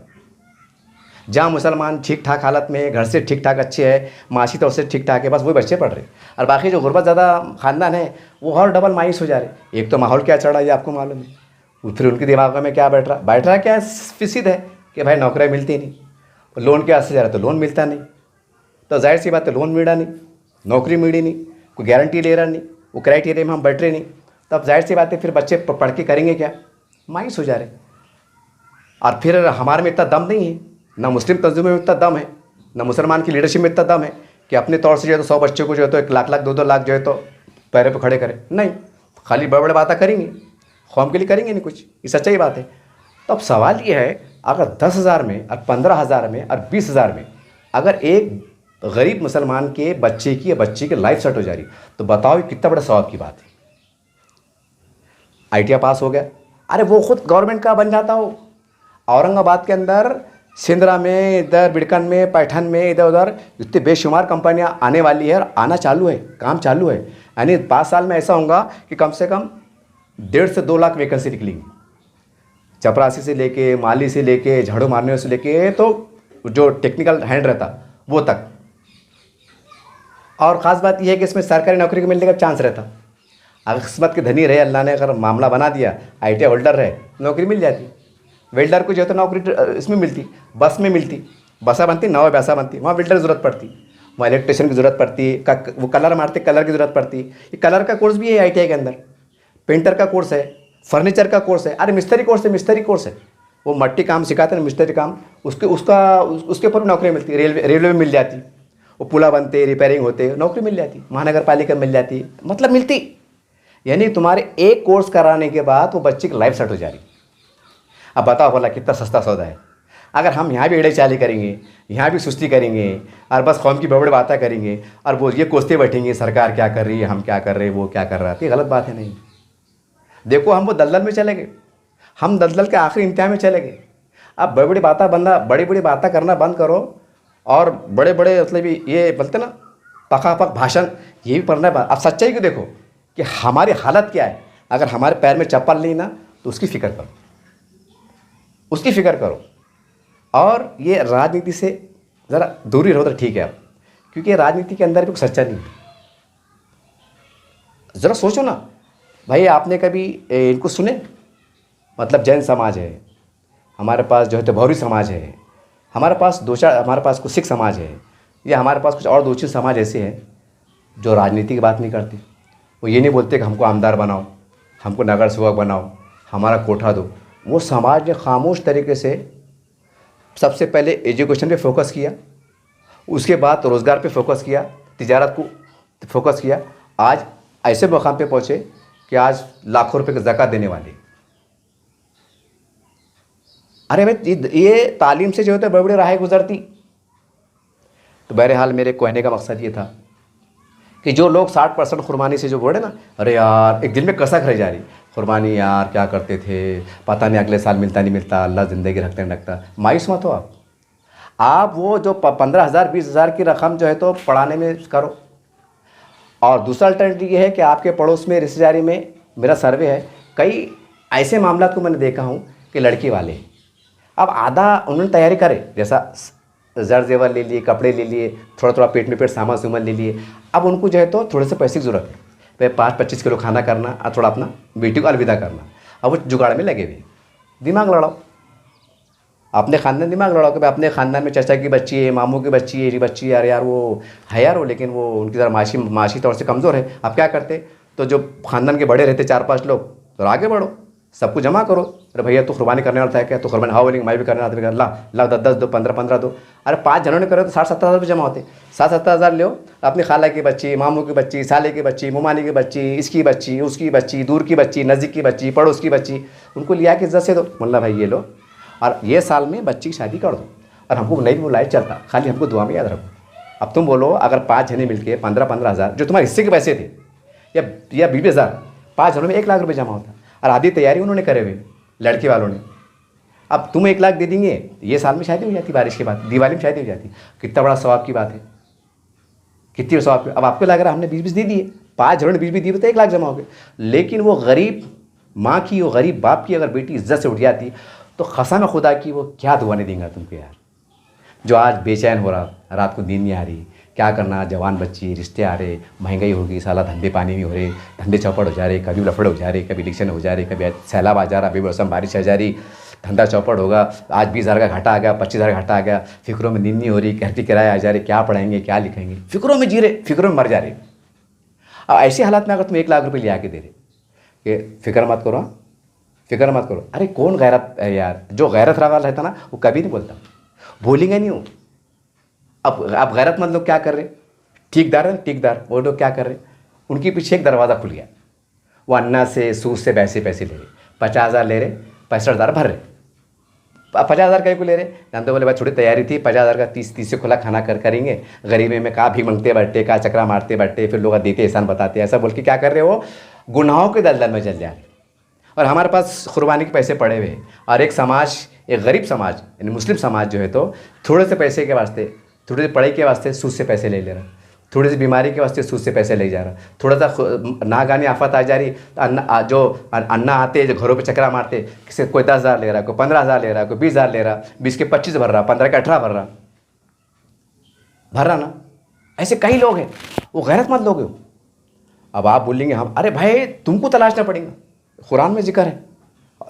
जहाँ मुसलमान ठीक ठाक हालत में, घर से ठीक ठाक अच्छे है, माशी तौर से ठीक ठाक है, बस वही बच्चे पढ़ रहे। और बाकी जो गुर्बत ज़्यादा ख़ानदान है वो और डबल मायूस हो जा रहे। एक तो माहौल क्या चढ़ा है आपको मालूम है, फिर उनके दिमाग में क्या बैठ रहा क्या फिसिद है कि भाई नौकरियाँ मिलती नहीं, लोन के वास्ते जा रहा तो लोन मिलता नहीं, तो जाहिर सी बात है लोन मिला नहीं, नौकरी मिली नहीं, कोई गारंटी ले रहा नहीं, वो क्राइटेरिया में हम बैठ रहे नहीं, तब जाहिर सी बात है फिर बच्चे पढ़ के करेंगे क्या, मायूस हो जा रहे। और फिर हमारे में इतना दम नहीं है, ना मुस्लिम तंजीमों में इतना दम है, ना मुसलमान की लीडरशिप में इतना दम है कि अपने तौर से जो है तो 100 बच्चों को जो है तो 1 लाख 2-2 लाख जो है तो पैरों पर खड़े करें। नहीं, खाली बड़े बड़े बातें करेंगे, कौम के लिए करेंगे नहीं कुछ, ये सच्चाई बात है। तो अब सवाल ये है, अगर 10,000 में और 15,000 में और 20,000 में अगर एक गरीब मुसलमान के बच्चे की या बच्ची की लाइफ सेट हो जा रही, तो बताओ ये कितना बड़ा सवाब की बात है। ITI पास हो गया, अरे वो खुद गवर्नमेंट का बन जाता हो। औरंगाबाद के अंदर, सिंदरा में, इधर बिड़कन में, पैठन में, इधर उधर इतने बेशुमार कंपनियां आने वाली है और आना चालू है, काम चालू है। यानी 5 साल में ऐसा होगा कि कम से कम 1.5 से 2 लाख वैकेंसी निकलेंगी। चपरासी से लेके, माली से लेके, झाड़ू मारने से लेके, तो जो टेक्निकल हैंड रहता वो तक। और ख़ास बात यह है कि इसमें सरकारी नौकरी के मिलने का चांस रहता। अगर किस्मत के धनी रहे, अल्लाह ने अगर मामला बना दिया, ITI होल्डर रहे, नौकरी मिल जाती। वेल्डर को जो है तो नौकरी इसमें मिलती, बस में मिलती, बसा बनती, नाव वैसा बनती, वहाँ वेल्डर की ज़रूरत पड़ती, वहाँ इलेक्ट्रिशियन की ज़रूरत पड़ती, वो कलर मारते, कलर की ज़रूरत पड़ती। ये कलर का कोर्स भी है ITI के अंदर, पेंटर का कोर्स है, फर्नीचर का कोर्स है, अरे मिस्त्री कोर्स है, मिस्त्री कोर्स है। वो मट्टी काम सिखाते हैं, मिस्त्री काम, उसके ऊपर भी नौकरी मिलती। रेलवे में मिल जाती, वो पुला बनते, रिपेयरिंग होते, नौकरी मिल जाती। महानगर पालिका मिल जाती, मतलब मिलती। यानी तुम्हारे एक कोर्स कराने के बाद वो बच्चे की लाइफ सेट हो जा रही। अब बताओ भला कितना सस्ता सौदा है। अगर हम यहाँ भी एड़े चाली करेंगे, यहाँ भी सुस्ती करेंगे और बस कौम की बड़े बातें करेंगे और वो ये कोसते बैठेंगे सरकार क्या कर रही है, हम क्या कर रहे हैं, वो क्या कर रहा है, तो ये गलत बात है। नहीं, देखो हम वो दलदल में चले गए, हम दलदल के आखिरी इम्तिहान में चले गए। अब बड़ी बड़ी बातें करना बंद करो और बड़े बड़े मतलब ये बोलते ना पकापक भाषण, ये भी पढ़ना है। अब सच्चाई को देखो कि हमारी हालत क्या है। अगर हमारे पैर में चप्पल नहीं ना, तो उसकी फ़िक्र करो, उसकी फ़िक्र करो। और ये राजनीति से ज़रा दूरी रहो तो ठीक है। अब क्योंकि राजनीति के अंदर भी कुछ सच्चा नहीं है। ज़रा सोचो ना भाई, आपने कभी इनको सुने? मतलब जैन समाज है हमारे पास, जो है तो भौरी समाज है हमारे पास, हमारे पास कुछ सिख समाज है, या हमारे पास कुछ और 2-3 समाज ऐसे हैं जो राजनीति की बात नहीं करते। वो ये नहीं बोलते कि हमको आमदार बनाओ, हमको नगर सेवक बनाओ, हमारा कोठा दो। वो समाज ने खामोश तरीके से सबसे पहले एजुकेशन पे फोकस किया, उसके बाद रोज़गार पे फोकस किया, तिजारत को फोकस किया। आज ऐसे मकाम पे पहुँचे कि आज लाखों रुपए की ज़कात देने वाले। अरे भाई, ये तालीम से जो है तो बड़ी बड़ी राहें गुजरती। तो बहरहाल मेरे कहने का मकसद ये था कि जो लोग 60% कुर्बानी से जो बोले ना, अरे यार एक दिल में कसक रह जा रही, कुर्बानी यार क्या करते थे, पता नहीं अगले साल मिलता नहीं मिलता, अल्लाह ज़िंदगी रखते नहीं रखता। मायूस मत हो आप वो जो 15,000 20,000 की रकम जो है तो पढ़ाने में करो। और दूसरा अल्टरनेटिव ये है कि आपके पड़ोस में, रिश्तेदारी में, मेरा सर्वे है, कई ऐसे मामला को मैंने देखा हूँ कि लड़की वाले अब आधा उन्होंने तैयारी करे, जैसा ज़र जेवर ले लिए, कपड़े ले लिए, थोड़ा थोड़ा पेट में पेट सामान सुमान ले लिए। अब उनको जो है तो थोड़े से पैसे की ज़रूरत है, 5-25 किलो खाना करना और थोड़ा अपना बेटी को अलविदा करना। अब वो जुगाड़ में लगे हुए। दिमाग लड़ाओ, अपने ख़ानदान दिमाग लड़ाओ कि भाई अपने ख़ानदान में चाचा की बच्ची है, मामू की बच्ची है, ये बच्ची है, यार वो है यार वो, लेकिन वो उनकी ज़रा माशी तौर से कमज़ोर है। अब क्या करते, तो जो ख़ानदान के बड़े रहते 4-5 लोग, तो आगे बढ़ो, सबको जमा करो। अरे भैया तू कुर्बानी करने वाला था क्या, तो कुर्बानी हाँ बोलेंगे, मैं भी करने वाला था, ला 10 दो, 15 दो। अरे 5 जनों ने करे तो 60-70 हज़ार जमा होते। 60-70 हज़ार लो, अपनी खाला की बच्ची, मामू की बच्ची, साले की बच्ची, मुमानी की बच्ची, इसकी बच्ची, उसकी बच्ची, दूर की बच्ची, नज़दीक की बच्ची, पड़ोस की बच्ची, उनको लिया के इज्जत से दो। मुल्ला भाई ये लो, और ये साल में बच्ची की शादी कर दो। और हमको नहीं भी बुलाए चलता, खाली हमको दुआ में याद रखो। अब तुम बोलो अगर 5 जने मिल के 15-15 हज़ार जो तुम्हारे हिस्से के पैसे थे, या 20,000, 5 जनों में 1 लाख रुपये जमा होता। और आधी तैयारी उन्होंने करे हुए लड़के वालों ने। अब तुम 1 लाख दे देंगे, ये साल में शादी हो जाती, बारिश के बाद दिवाली में शादी हो जाती। कितना बड़ा सवाब की बात है, कितनी सवाब। अब आपको लग रहा है हमने 20-20 दे दिए, 5 जनों ने 20-20 दिए तो 1 लाख जमा हो गए। लेकिन वो गरीब माँ की, वो गरीब बाप की अगर बेटी इज्जत से उठ जाती, तो कसम खुदा की वो क्या दुआ नहीं देंगे तुमको यार। जो आज बेचैन हो रहा, रात को नींद नहीं आ रही, क्या करना, जवान बच्ची, रिश्ते आ रहे, महंगाई होगी, साला धंधे पानी भी हो रहे, धंधे चौपट हो जा रहे, कभी लफड़े हो जा रहे, कभी इलेक्शन हो जा रहे, कभी सैलाब आ जा रहा, बेमौसम बारिश आ जा रही, धंधा चौपट होगा, आज 20,000 का घाटा आ गया, 25,000 का घाटा आ गया, फिक्रों में नींद नहीं हो रही, घर की किराया आ जा रही, क्या पढ़ाएंगे, क्या लिखेंगे, फिक्रों में जी रहे, फिक्रों में मर जा रहे। अब ऐसी हालत में अगर तुम 1 लाख रुपये ले आके दे रहे कि फिक्र मत करो, फिक्र मत करो। अरे कौन गैरत है यार, जो गैरत वाला रहता ना वो कभी नहीं बोलता, बोलेंगे नहीं वो। अब गैरतमंद लोग क्या कर रहे, ठीकदार है, ठीकदार वो लोग क्या कर रहे, उनके पीछे एक दरवाज़ा खुल गया, वो अन्ना से सूद से पैसे ले रहे। 50,000 ले रहे, 65,000 भर रहे। 50,000 कहीं को ले रहे, हम तो बोले भाई थोड़ी तैयारी थी, 50,000 का 30 से खुला खाना करेंगे, गरीबी में कहाँ भी मांगते बैठते, कहाँ चक्रा मारते बैठते, फिर लोग देते एहसान बताते, ऐसा बोल के क्या कर रहे हो, गुनाहों के दलदल में चल जा रहे। और हमारे पास कुर्बानी के पैसे पड़े हुए हैं, और एक समाज, एक गरीब समाज यानी मुस्लिम समाज जो है तो थोड़े से पैसे के वास्ते, थोड़ी सी पढ़ाई के वास्ते सूद से पैसे ले रहा, थोड़ी सी बीमारी के वास्ते सूद से पैसे ले जा रहा, थोड़ा सा नागानी आफत आ जा रही, अन्ना आते जो घरों पे चक्रा मारते, किसी कोई 10,000 ले रहा, कोई 15,000 ले रहा, कोई 20,000 ले रहा, 20 के 25 भर रहा, 15 के 18 भर रहा ना। ऐसे कई लोग हैं, वो गैरतमंद लोग हैं। अब आप बोलेंगे हम, अरे भाई तुमको तलाशना पड़ेगा, कुरान में जिक्र है।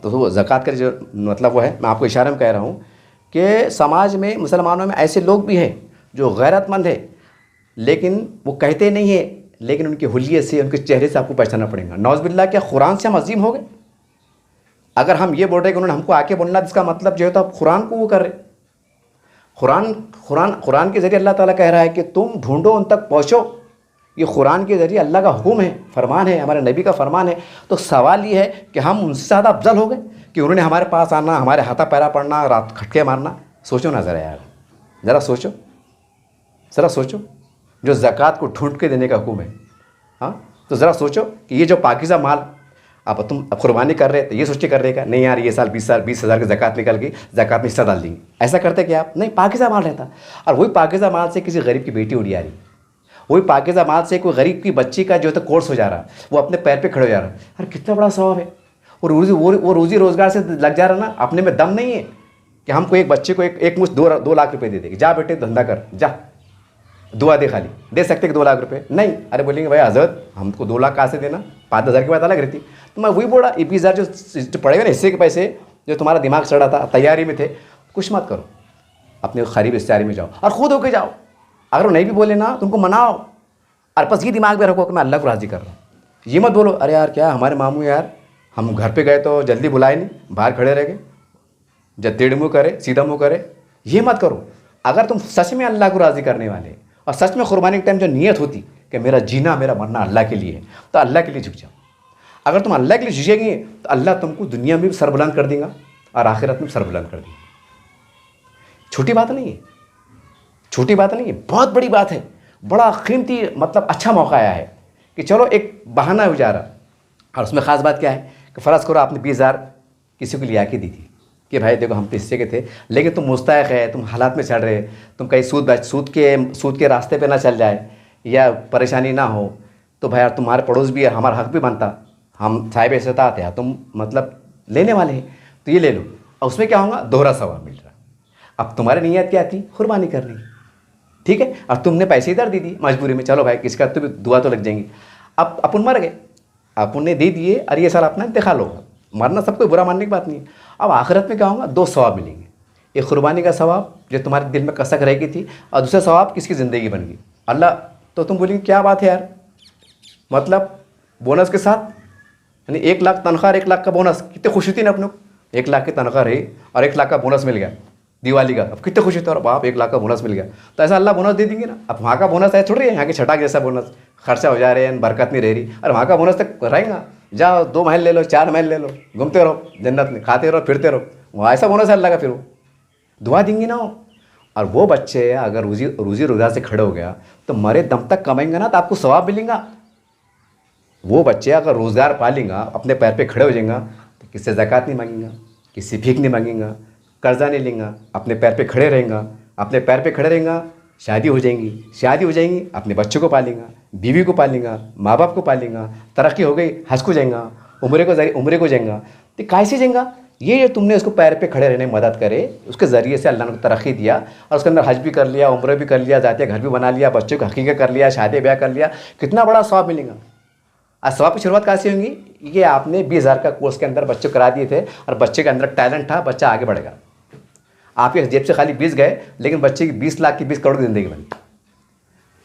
तो वो ज़कात का जो मतलब वो है, मैं आपको इशारे में कह रहा हूँ कि समाज में, मुसलमानों में ऐसे लोग भी हैं जो गैरतमंद है, लेकिन वो कहते नहीं है, लेकिन उनकी हुलियत से, उनके चेहरे से आपको पहचानना पड़ेगा। नौज़बिल्लाह, क्या कुरान से हम अजीम हो गए? अगर हम ये बोल रहे कि उन्होंने हमको आके बोलना, इसका मतलब जो है तो आप कुरान को वो कर रहे। कुरान के ज़रिए अल्लाह ताला कह रहा है कि तुम ढूंढो, उन तक पहुँचो। ये कुरान के ज़रिए अल्लाह का हुक्म है, फरमान है, हमारे नबी का फरमान है। तो सवाल ये है कि हम उनसे ज़्यादा अफजल हो गए कि उन्होंने हमारे पास आना, हमारे हाथा पैरा पड़ना, रात खटके मारना। सोचो ना ज़रा यार, ज़रा सोचो, ज़रा सोचो। जो ज़कात को ढूंढ के देने का हुक्म है, हाँ, तो ज़रा सोचो कि ये जो पाकीज़ा माल अब तुम कुर्बानी कर रहे, तो ये सोच के कर रहे का नहीं यार ये साल 20,000 की ज़कात निकल गई, ज़कात में हिस्सा डाल देंगे, ऐसा करते क्या आप? नहीं, पाकीज़ा माल रहता। और वही पाकीज़ा माल से किसी गरीब की बेटी उड़ी आ रही, वही पाकीज़ा माल से कोई गरीब की बच्ची का जो है तो कोर्स हो जा रहा, वो अपने पैर पे खड़े हो जा रहा। अरे कितना बड़ा सवाब है। और वो रोज़ी रोज़गार से लग जा रहा ना, अपने में दम नहीं है कि हमको एक बच्चे को एक मुश्त 2 लाख रुपए दे देगी, जा बेटे धंधा कर, जा दुआ दे, खाली दे सकते कि 2 लाख रुपए नहीं। अरे बोलेंगे भाई हज़रत हमको 2 लाख कहाँ से देना, 5,000 की बात अलग रहती। तो मैं वही बोला, ये 20,000 जो पड़े हुए ना हिस्से के पैसे, जो तुम्हारा दिमाग चढ़ा था, तैयारी में थे, कुछ मत करो, अपने खरीब इस्तारी में जाओ और खुद होके जाओ। अगर वो नहीं भी बोले ना, तुमको मनाओ, और बस ये दिमाग में रखो कि मैं अल्लाह को राज़ी कर रहा हूँ। ये मत बोलो अरे यार क्या हमारे मामू यार, हम घर पे गए तो जल्दी बुलाए नहीं, बाहर खड़े रह गए, जब टेढ़ मुँह करे सीधा मुँह करे, ये मत करो। अगर तुम सच में अल्लाह को राज़ी करने वाले और सच में कुर्बानी के टाइम जो नीयत होती कि मेरा जीना मेरा मरना अल्लाह के लिए है, तो अल्लाह के लिए झुक जाओ। अगर तुम अल्लाह के लिए झुकेंगे तो अल्लाह तुमको दुनिया में भी सरबुलंद कर देगा और आखिरत में सरबुलंद कर देगा। छोटी बात नहीं है, छोटी बात नहीं है, बहुत बड़ी बात है। बड़ा कीमती मतलब अच्छा मौका आया है कि चलो एक बहाना हो जा रहा। और उसमें ख़ास बात क्या है कि फ़र्ज़ करो आपने 20,000 किसी को लिया के दी थी कि भाई देखो हम तो हिस्से के थे, लेकिन तुम मुस्तैक है, तुम हालात में चढ़ रहे, तुम कहीं सूद के रास्ते पे ना चल जाए या परेशानी ना हो, तो भाई यार तुम्हारे पड़ोस भी है, हमारा हक भी बनता, हम साहिब इस्तात है, तुम मतलब लेने वाले हैं तो ये ले लो। और उसमें क्या होगा, दोहरा सवाब मिल रहा। अब तुम्हारी नीयत क्या थी, कुर्बानी करनी, ठीक है, और तुमने पैसे इधर दे दिए मजबूरी में, चलो भाई किसका तो भी दुआ तो लग जाएंगी। अब अपन मर गए, अपन ने दे दिए, और ये साल अपना इंतकाल होगा, मरना सब कोई बुरा मानने की बात नहीं है। अब आखिरत में क्या होगा, 2 सवाब मिलेंगे, एक कुर्बानी का सवाब जो तुम्हारे दिल में कसक रह गई थी, और दूसरा सवाब किसकी ज़िंदगी बन गई अल्लाह। तो तुम बोलेंगे क्या बात है यार, मतलब बोनस के साथ, यानी 1 लाख तनख्वाह, 1 लाख का बोनस, कितनी खुशी थी ना अपने को। 1 लाख की तनख्वाह रही और 1 लाख का बोनस मिल गया दिवाली का, अब कितने खुशी थे, और बाप 1 लाख का बोनस मिल गया। तो ऐसा अल्लाह बोनस दे देंगे ना। अब वहाँ का बोनस है थोड़ी है, यहाँ के छटाक जैसा बोनस, खर्चा हो जा रहे हैं, बरकत नहीं रह रही, और वहाँ का बोनस तक रहेगा, जाओ 2 महल ले लो, 4 महल ले लो, घूमते रहो जन्नत में, खाते रहो फिरते रहो, वहाँ ऐसा बोनस है अल्लाह का। फिर वो दुआ देंगे ना। और वो बच्चे अगर रोज़ी रोज़गार से खड़े हो गया तो मरे दम तक कमाएंगे ना, तो आपको सवाब मिलेगा। वो बच्चे अगर रोज़गार पा लेंगा, अपने पैर पे खड़े हो जाएगा, तो किससे ज़कात नहीं मांगेगा, किसी भीख नहीं मांगेगा, कर्जा नहीं लेंगा, अपने पैर पे खड़े रहेगा, अपने पैर पे खड़े रहेगा, शादी हो जाएंगी, अपने बच्चों को पालेगा, बीवी को पालेगा, माँ बाप को पालेगा, तरक्की हो गई, हंस को जाएगा, उम्र को जाएगा। तो कैसे जाएगा, ये जो तुमने उसको पैर पे खड़े रहने में मदद करे, उसके ज़रिए से अल्लाह ने तरक्की दिया, और उसके अंदर हज भी कर लिया, उम्र भी कर लिया, जाते घर भी बना लिया, बच्चों को हकीक़त कर लिया, शादी ब्याह कर लिया, कितना बड़ा सवाब मिलेगा। और सवाब की शुरुआत कैसे होंगी, ये आपने 20,000 का कोर्स के अंदर बच्चों करा दिए थे, और बच्चे के अंदर टैलेंट था, बच्चा आगे बढ़ेगा। आपके जेब से खाली 20 गए, लेकिन बच्चे की 20 लाख की 20 करोड़ की ज़िंदगी बनी।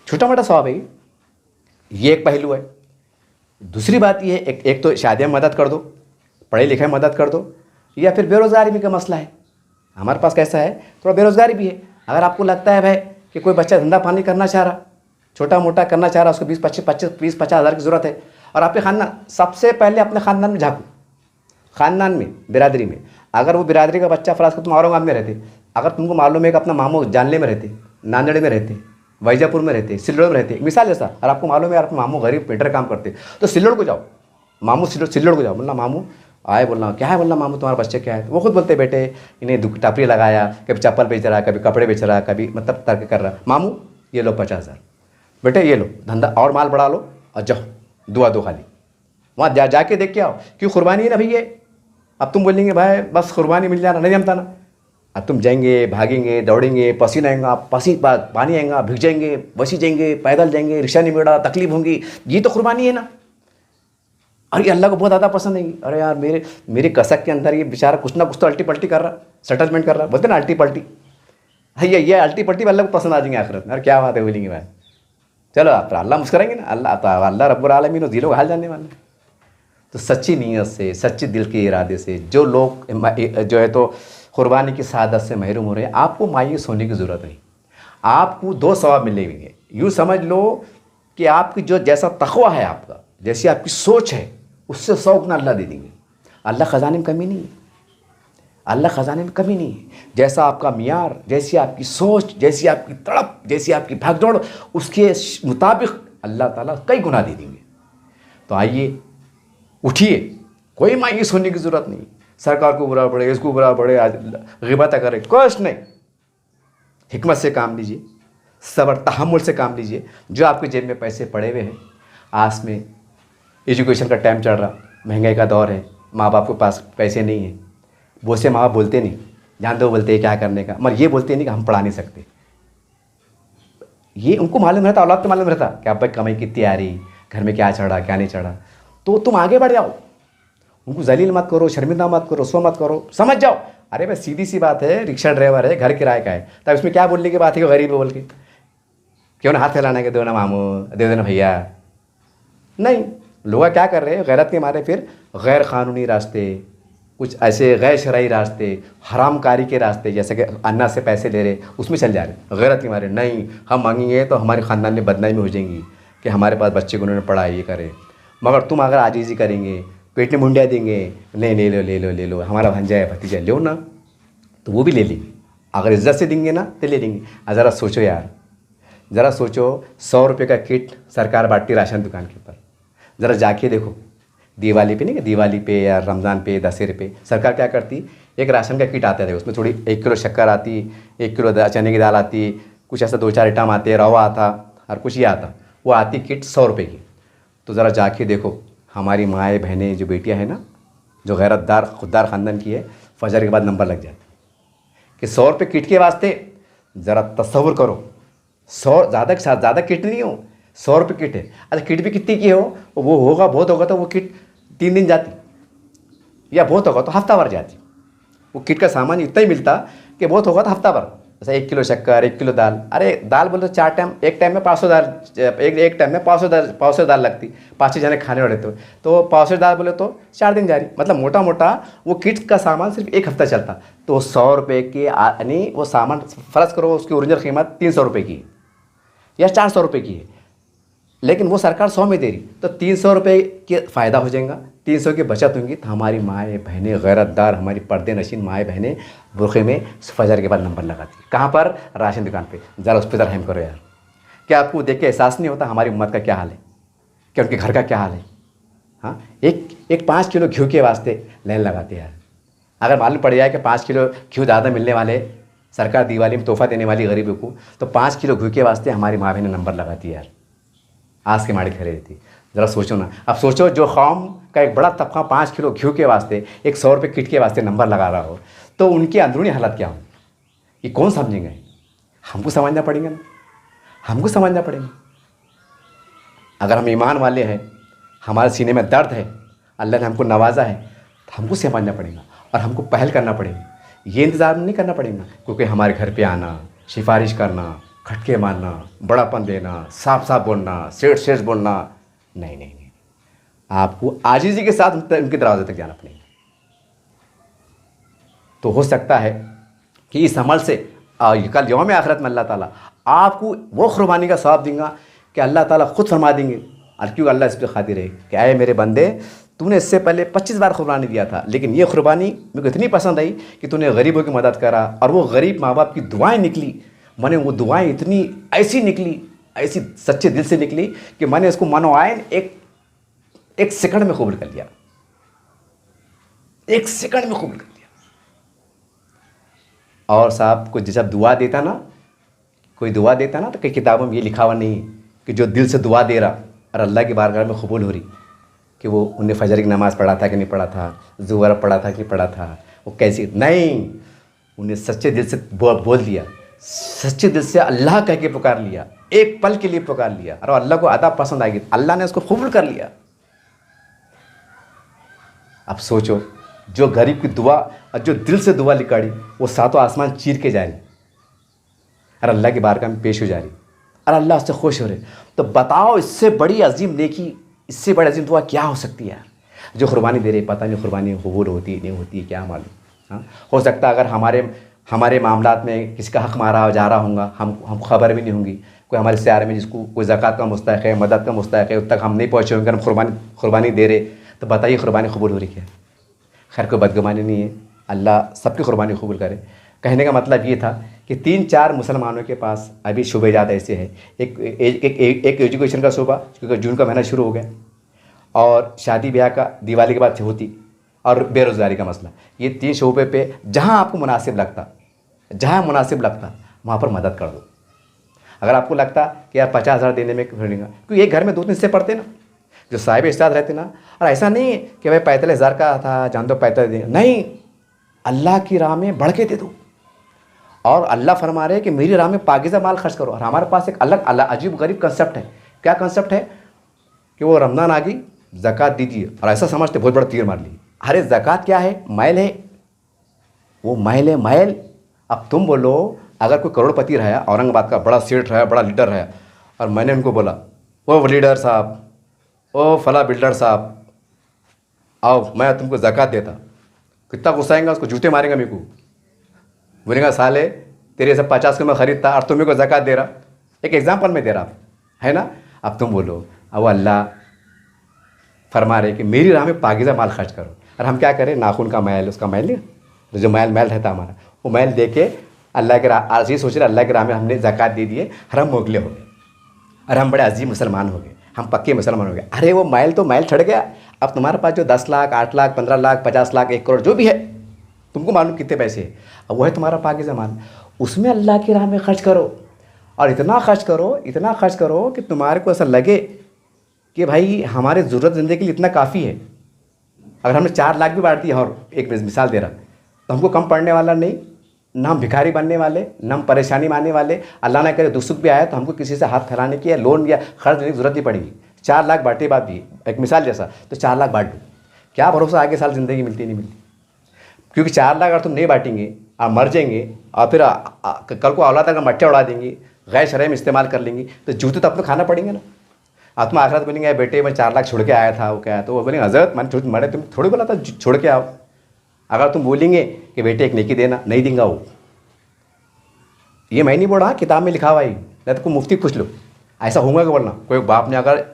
छोटा मोटा सवाब है ये एक पहलू है। दूसरी बात ये है, एक तो शादी में मदद कर दो, पढ़ाई लिखाई में मदद कर दो, या फिर बेरोज़गारी भी का मसला है। हमारे पास कैसा है, थोड़ा बेरोज़गारी भी है। अगर आपको लगता है भाई कि कोई बच्चा धंधा पानी करना चाह रहा, छोटा मोटा करना चाह रहा, उसको 20-50 हज़ार की ज़रूरत है, और आपके खानदान, सबसे पहले अपने ख़ानदान में झाँको, ख़ानदान में, बिरादरी में। अगर वो बिरादरी का बच्चा फ़राज़ को तुम औरंगाबाद में रहते, अगर तुमको मालूम है कि अपना मामू जानले में रहते, नांदेड़ में रहते, वैजापुर में रहते, सिल्लोड़ में रहते, मिसाल जैसा, और आपको मालूम है यार अपने मामू गरीब पेटर काम करते, तो सिल्लोड़ को जाओ, मामू सिल्लोड़ को जाओ, बोलना मामू आए, बोलना क्या है, बोलना मामू तुम्हारा बच्चे क्या है। वो खुद बोलते बेटे इन्हें टापरी लगाया, कभी चप्पल बेच रहा है, कभी कपड़े बेच रहा है, कभी मतलब तर्क कर रहा है। मामू ये लो 50,000, बेटे ये लो धंधा और माल बढ़ा लो और जाओ दुआ दो खाली, वहाँ जाके देख के आओ, क्यों कुर्बानी है ना भैया। अब तुम बोलेंगे भाई बस कुर्बानी मिल जाना, नहीं जमता ना। अब तुम जाएंगे, भागेंगे, दौड़ेंगे, पसीना आएगा, पानी आएगा, भिग जाएंगे, बसी जाएंगे, पैदल जाएंगे, रिक्शा नहीं मिला, तकलीफ होंगी, ये तो कुर्बानी है ना। अरे अल्लाह को बहुत ज़्यादा पसंद है। अरे यार मेरे कसक के अंदर ये बेचारा कुछ ना कुछ तो अल्टी पल्टी कर रहा, सेटलमेंट कर रहा, बोलते ना अल्टी पल्टी, ये अल्टी पल्टी अल्लाह को पसंद आ जाएंगे आखिरत में। अरे क्या बात है बोलेंगे भाई, चलो आप अल्लाह मुस्कराएंगे ना, अल्लाह रब्बुल आलमीन दिलों का हाल जानने वाले। तो सच्ची नीयत से, सच्चे दिल के इरादे से जो लोग जो है तो कुर्बानी की सादत से महरूम हो रहे हैं, आपको मायूस होने की ज़रूरत नहीं, आपको 2 सवाब मिलेंगे। यूँ समझ लो कि आपकी जो जैसा तक़वा है आपका, जैसी आपकी सोच है, उससे 100 गुना अल्लाह दे देंगे। अल्लाह ख़जाने में कमी नहीं है, अल्लाह ख़जाने में कमी नहीं है। जैसा आपका मियार, जैसी आपकी सोच, जैसी आपकी तड़प, जैसी आपकी भागदौड़, उसके मुताबिक अल्लाह ताला कई गुना दे देंगे। तो आइए उठिए, कोई मायूस होने की ज़रूरत नहीं। सरकार को बुरा पड़े, इसको बुरा पड़े, आज ग़िबत करे, कुछ नहीं। हिकमत से काम लीजिए, सब्र तहम्मुल से काम लीजिए। जो आपके जेब में पैसे पड़े हुए हैं, आज में एजुकेशन का टाइम चल रहा, महंगाई का दौर है, माँ बाप के पास पैसे नहीं हैं, वो से माँ बाप बोलते नहीं, जान दो बोलते हैं क्या करने का, मगर ये बोलते नहीं कि हम पढ़ा नहीं सकते। ये उनको मालूम रहता, औलाद को मालूम रहता कि आप भाई कमाई कितनी आ रही, घर में क्या चढ़ा क्या नहीं चढ़ा, तो तुम आगे बढ़ जाओ। उनको जलील मत करो, शर्मिंदा मत करो, रुसवा मत करो, समझ जाओ। अरे भाई सीधी सी बात है, रिक्शा ड्राइवर है, घर किराए का है, तब इसमें क्या बोलने की बात है कि गरीब है बोल के, क्यों ना हाथ फैलाने के, दो ना मामू, दे देना भैया। नहीं, लोग क्या कर रहे हैं, गैरत के मारे फिर गैर क़ानूनी रास्ते, कुछ ऐसे गैर शरई रास्ते, हरामकारी के रास्ते, जैसे कि अन्ना से पैसे ले रहे, उसमें चल जा रहे गैरत के मारे। नहीं, हम मांगेंगे तो हमारे ख़ानदान में बदनामी हो जाएंगी कि हमारे पास बच्चे को उन्होंने पढ़ाई ये करे। मगर तुम अगर आजीज़ी करेंगे, पेट में मुंडिया देंगे, नहीं ले लो ले लो ले लो, हमारा भंजा है भतीजा लो ना, तो वो भी ले लेंगे। अगर इज्जत से देंगे ना तो ले लेंगे। ज़रा सोचो यार, ज़रा सोचो, 100 रुपये का किट सरकार बांटती राशन दुकान के ऊपर, ज़रा जाके देखो। दिवाली पे नहीं, दिवाली पे या रमज़ान पे, दशहरे पे सरकार क्या करती, एक राशन का किट आता है, उसमें थोड़ी 1 किलो शक्कर आती, 1 किलो चने की दाल आती, कुछ ऐसा 2-4 आइटम आते, रवा आता और कुछ ये आता, वो आती किट 100 रुपये की। तो ज़रा जाके देखो, हमारी माएँ बहनें जो बेटियां हैं ना, जो गैरतदार खुददार ख़ानदान की है, फजर के बाद नंबर लग जाते कि 100 रुपये किट के वास्ते। ज़रा तसव्वुर करो, 100 ज़्यादा किट नहीं हो, 100 रुपये किट है। अच्छा किट भी कितनी की हो, वो होगा बहुत होगा तो वो किट 3 दिन जाती, या बहुत होगा तो हफ्ता भर जाती। वो किट का सामान इतना ही मिलता कि बहुत होगा तो हफ्ता भर। जैसे 1 किलो शक्कर, 1 किलो दाल, अरे दाल बोले तो 4 टाइम, एक टाइम में 500 दाल, एक टाइम में 500 दाल लगती, 5-6 जने खाने वाले तो 500 दाल बोले तो 4 दिन जा रही। मतलब मोटा मोटा वो किट का सामान सिर्फ 1 हफ्ता चलता। तो 100 रुपये के यानी वो सामान फ़र्ज़ करो उसकी ओरिजिनल कीमत 300 रुपये की है या 400 रुपये की है, लेकिन वो सरकार 100 में दे रही, तो 300 रुपये के फ़ायदा हो जाएगा, 300 की बचत होंगी। तो हमारी माएँ बहनें गैरतदार, हमारी पर्दे नशीन माएँ बहनें बुरखे में फजर के बाद नंबर लगाती, कहाँ पर, राशन दुकान पे। ज़रा उस पर रहम करो यार। क्या आपको देख के एहसास नहीं होता हमारी उम्मत का क्या हाल है, क्या उनके घर का क्या हाल है। हाँ, एक 5 किलो घी के वास्ते लाइन लगाते हैं यार। अगर मालूम पड़ जाए कि 5 किलो घी ज़्यादा मिलने वाले, सरकार दिवाली में तोहफ़ा देने वाली गरीबों को, तो 5 किलो घी के वास्ते हमारी माँ बहनें नंबर लगाती है यार, आज के माड़ी खड़े रहती। ज़रा सोचो ना, अब सोचो जो कौम का एक बड़ा तबका 5 किलो घी के वास्ते, एक 100 रुपये किट के वास्ते नंबर लगा रहा हो, तो उनकी अंदरूनी हालत क्या हो, ये कौन समझेंगे। हमको समझना पड़ेगा ना, हमको समझना पड़ेगा। अगर हम ईमान वाले हैं, हमारे सीने में दर्द है, अल्लाह ने हमको नवाजा है, तो हमको समझना पड़ेगा और हमको पहल करना पड़ेगा। ये इंतज़ार नहीं करना पड़ेगा क्योंकि हमारे घर पे आना, सिफारिश करना, खटके मारना, बड़ापन देना, साफ साफ बोलना, सेठ बोलना, नहीं नहीं नहीं, आपको आजीज़ी के साथ उनके दरवाजे तक जाना पड़ेगा। तो हो सकता है कि इस अमल से कल यौम आखिरत में अल्लाह ताला आपको वो कुर्बानी का सवाब देगा कि अल्लाह ताला खुद फरमा देंगे। और क्यों, अल्लाह इस पर खातिर है कि आए मेरे बंदे, तूने इससे पहले 25 बार कुर्बानी दिया था, लेकिन ये कुर्बानी मेरे को इतनी पसंद आई कि तूने गरीबों की मदद करा, और वो गरीब माँ बाप की दुआएं निकली। मैंने वो दुआएं इतनी ऐसी निकली, ऐसी सच्चे दिल से निकली कि मैंने इसको मानो आयन एक सेकंड में कबूल कर लिया, एक सेकंड में कबूल कर लिया। और साहब कोई जब दुआ देता ना, कोई दुआ देता ना, तो कई किताबों में ये लिखा हुआ नहीं कि जो दिल से दुआ दे रहा और अल्लाह की बारगाह में कबूल हो रही, कि वो उनने फजर की नमाज़ पढ़ा था कि नहीं पढ़ा था, ज़ुहर पढ़ा था कि नहीं पढ़ा था, वो कैसी नहीं, उन्हें सच्चे दिल से बोल दिया, सच्चे दिल से अल्लाह कह के पुकार लिया, एक पल के लिए पुकार लिया, और अल्लाह को अदा पसंद आएगी, अल्लाह ने उसको कबूल कर लिया। अब सोचो, जो गरीब की दुआ और जो दिल से दुआ निकाली, वो सातों आसमान चीर के जा रही और अल्लाह की बारगाह में पेश हो जा रही, और अल्लाह उससे खुश हो रहे। तो बताओ, इससे बड़ी अजीम नेकी, इससे बड़ी अजीम दुआ क्या हो सकती है? जो कुर्बानी दे रहे, पता नहीं कुर्बानी कबूल होती है नहीं होती है, क्या मालूम। हाँ, हो सकता है अगर हमारे मामलात में किसी का हक़ मारा जा रहा होगा, हम खबर भी नहीं होंगी, कोई हमारे शहर में जिसको कोई ज़कात का मुस्तहिक़ है, मदद का मुस्तहिक़ है, उस तक हम नहीं पहुँचे होंगे, हम कुर्बानी दे रहे, तो बताइए कुर्बानी कबूल हो रही क्या? खैर, कोई बदगुमानी नहीं है, अल्लाह सबकी कुर्बानी कबूल करे। कहने का मतलब ये था कि 3-4 मुसलमानों के पास अभी शुबेजात ऐसे हैं। एक एजुकेशन का शोबा, क्योंकि जून का महीना शुरू हो गया, और शादी ब्याह का दिवाली के बाद होती, और बेरोज़गारी का मसला। ये 3 शोबे पे जहाँ आपको मुनासिब लगता वहाँ पर मदद कर दो। अगर आपको लगता कि यार 50,000 देने में पड़ेगा, क्योंकि एक घर में 2-3 हिस्से पड़ते ना, जो साहिब इस्ताद रहते ना, और ऐसा नहीं है कि भाई 45,000 का था, जान दो 45 दे, नहीं, अल्लाह की राह में बढ़ के दे दो। और अल्लाह फरमा रहे हैं कि मेरी राह में पाकीज़ा माल खर्च करो। और हमारे पास एक अलग अजीब गरीब कंसेप्ट है। क्या कंसेप्ट है? कि वो रमज़ान आ गई, ज़कात दीजिए, और ऐसा समझते बहुत बड़ा तीर मार ली। अरे ज़कात क्या है? मैल है, वो मैल है, मैल। अब तुम बोलो, अगर कोई करोड़पति रहा, औरंगाबाद का बड़ा सेठ रहा, बड़ा लीडर रहा, और मैंने उनको बोला, ओ लीडर साहब, ओ फला बिल्डर साहब, आओ मैं तुमको ज़कात देता, कितना गुस्सा आएगा, उसको जूते मारेंगे मेरे को, बोलेगा साले तेरे से 50 को मैं ख़रीदता और तुम मेरे को ज़कात दे रहा। एक एग्जाम्पल में दे रहा है ना। अब तुम बोलो, अब अल्लाह फरमा रहे कि मेरी राह में पाकीज़ा माल खर्च करो, और हम क्या करें? नाखून का मैल, उसका मैल नहीं, तो जो मैल रहता हमारा, वो मैल दे के अल्लाह के राह, आज ये सोच रहे अल्लाह के राह में हमने ज़कात दे दिए, और हम मोगले हो गए, और हम बड़े अजीब मुसलमान हो गए, हम पक्के मुसलमान हो गए। अरे वो मैल तो मैल छड़ गया। अब तुम्हारे पास जो 10 लाख, 8 लाख, 15 लाख, 50 लाख, 1 करोड़ जो भी है, तुमको मालूम कितने पैसे है, अब वो है तुम्हारा पाकीज़ा माल, उसमें अल्लाह की राह में खर्च करो, और इतना खर्च करो कि तुम्हारे को ऐसा लगे कि भाई हमारे ज़रूरत ज़िंदगी के लिए इतना काफ़ी है। अगर हमने 4 लाख भी बांट दिया, और एक मिसाल दे रहा, तो हमको कम पड़ने वाला नहीं, ना हम भिखारी बनने वाले, ना हम परेशानी में आने वाले। अल्लाह ना करे दुख सुख भी आया तो हमको किसी से हाथ फैलाने की या लोन या खर्च देने की जरूरत नहीं पड़ेगी। 4 लाख बांटे बाद भी, एक मिसाल जैसा, तो 4 लाख बांट दो, क्या भरोसा आगे साल ज़िंदगी मिलती नहीं मिलती। क्योंकि 4 लाख अगर तुम नहीं बांटेंगे और मर जाएंगे, और फिर कल को औलाद अगर मट्टे उड़ा देंगी, गैर शरय में इस्तेमाल कर लेंगी, तो जूते तो अपने खाना पड़ेंगे ना। आप तुम आखिरत बोलेंगे बेटे मैं 4 लाख छोड़ के आया था, वो क्या है, तो वो बोलेंगे हज़रत मैंने तुम थोड़ी बोला था छोड़ के आओ। अगर तुम बोलेंगे कि बेटे एक नेकी देना, नहीं देंगे वो, ये मैं नहीं बोल रहा, किताब में लिखा हुआ है, नहीं तो कोई मुफ्ती पूछ लो, ऐसा होगा कि बोलना। कोई बाप ने अगर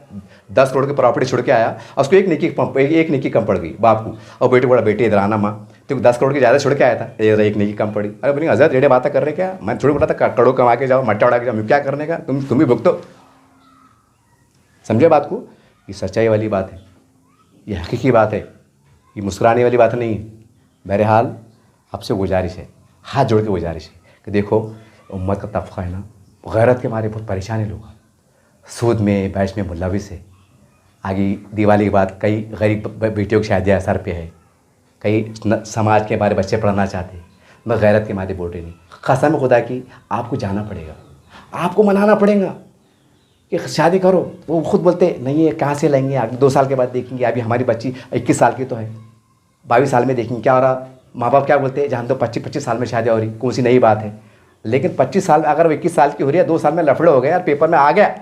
10 करोड़ की प्रॉपर्टी छोड़ के आया और उसको एक नेकी कम पड़ गई बाप को, और बेटे बोला बेटे इधर आना माँ, तो 10 करोड़ की ज़्यादा छोड़ के आया था, एक नेकी कम पड़ी। अरे बोलेंगे हज़रत रेडे बातें कर रहे क्या, मैं थोड़ी बोला था करोड़ कमा के जाओ, मट्टा उड़ा के जाओ, क्या करने का, तुम भी भुगतो। समझे बात को? ये सच्चाई वाली बात है, ये हकीकी बात है, ये मुस्कुराने वाली बात नहीं है। बहरहाल आपसे गुजारिश है, हाथ जोड़ के गुजारिश है कि देखो उम्मत का तबका है ना, गैरत के मारे बहुत परेशान है लोग, सूद में बैच में मुलविस है। आगे दिवाली के बाद कई गरीब बेटियों की शादियाँ सर पे है, कई समाज के हमारे बच्चे पढ़ना चाहते हैं, मैं गैरत के मारे बोल रही नहीं, कसम खुदा की आपको जाना पड़ेगा, आपको मनाना पड़ेगा कि शादी करो। वो खुद बोलते नहीं है, कहाँ से लेंगे, आगे 2 साल के बाद देखेंगे, अभी हमारी बच्ची 21 साल की तो है, 22 साल में देखेंगे क्या हो रहा। माँ बाप क्या बोलते हैं, जहाँ तो 25 साल में शादी हो रही, कौन सी नई बात है। लेकिन 25 साल अगर वो 21 साल की हो रही है, 2 साल में लफड़े हो गए यार, पेपर में आ गया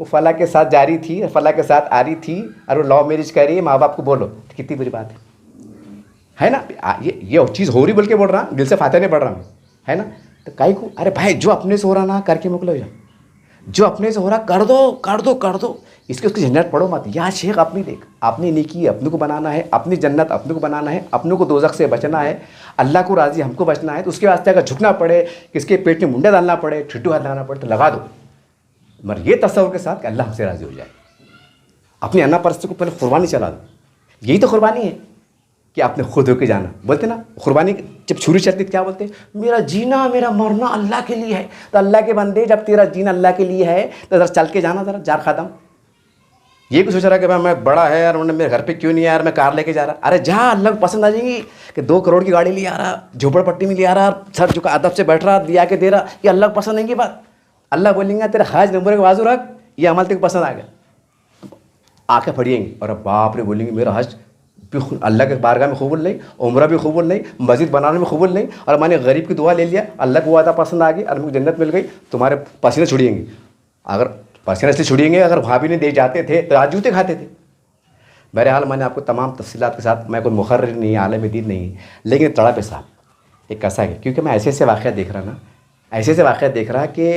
वो फला के साथ जा रही थी, फला के साथ आ रही थी, और वो लव मैरिज कर रही है, माँ बाप को बोलो, तो कितनी बुरी बात है ना। ये चीज़ हो रही बोल के बोल रहा, दिल से फायदा नहीं बढ़ रहा मैं, है ना। तो कई को अरे भाई जो अपने से हो रहा ना करके मोकलो, जो अपने से हो रहा कर दो। इसके उसकी झंझट पढ़ो मत। या शेख अपनी देख, अपनी नेकी अपने को बनाना है, अपनी जन्नत अपने को बनाना है, अपने को दोज़ख से बचना है, अल्लाह को राज़ी हमको बचना है। तो उसके वास्ते अगर झुकना पड़े, किसके पेट में मुंडा डालना पड़े, ठिट्टू हाथ लगाना पड़े तो लगा दो, मगर ये तस्वर के साथ कि अल्लाह हमसे राज़ी हो जाए। अपनी अन्ना परस्ती को पहले कुर्बानी चला दो। यही तो कुर्बानी है कि आपने खुद होके जाना। बोलते ना कुर्बानी जब छुरी चलती तो क्या बोलते, मेरा जीना मेरा मरना अल्लाह के लिए है। तो अल्लाह के बंदे, जब तेरा जीना अल्लाह के लिए है तो ज़रा चल के जाना, ज़रा जार खादम। ये भी सोच रहा है कि भाई मैं बड़ा है यार, उन्होंने मेरे घर पे क्यों नहीं आया यार, मैं कार लेके जा रहा। अरे जा, अल्लाह को पसंद आ जाएंगी कि 2 करोड़ की गाड़ी ले आ रहा, झोपड़पट्टी में ले आ रहा, सर झुका अदब से बैठ रहा, दिया के दे रहा, ये अल्लाह को पसंद आएंगी बात। अल्लाह बोलेंगे तेरा हाज नंबर के बाजू रख, ये अमल तेरे को पसंद आ गया, आँखें फड़िएंगी और बाप रे बोलेंगे मेरा हज भी अल्लाह के बारगाह में कबूल नहीं, उम्रा भी कबूल नहीं, मस्जिद बनाने में कबूल नहीं, और मैंने गरीब की दुआ ले लिया, अल्लाह को वादा पसंद आ गई और मुझे जन्नत मिल गई। तुम्हारे पसीने छुड़िएंगे। अगर पसीने इसलिए छुड़िएंगे, अगर भाभी ने दे जाते थे तो आज जूते खाते थे। बहरहाल मैंने आपको तमाम तफसीलात के साथ, मैं कोई मुखर्रिर नहीं, आलिम दीन नहीं, लेकिन तड़ा पे साहब एक कैसा है, क्योंकि मैं ऐसे ऐसे वाक़या देख रहा ना, ऐसे ऐसे वाक़या देख रहा कि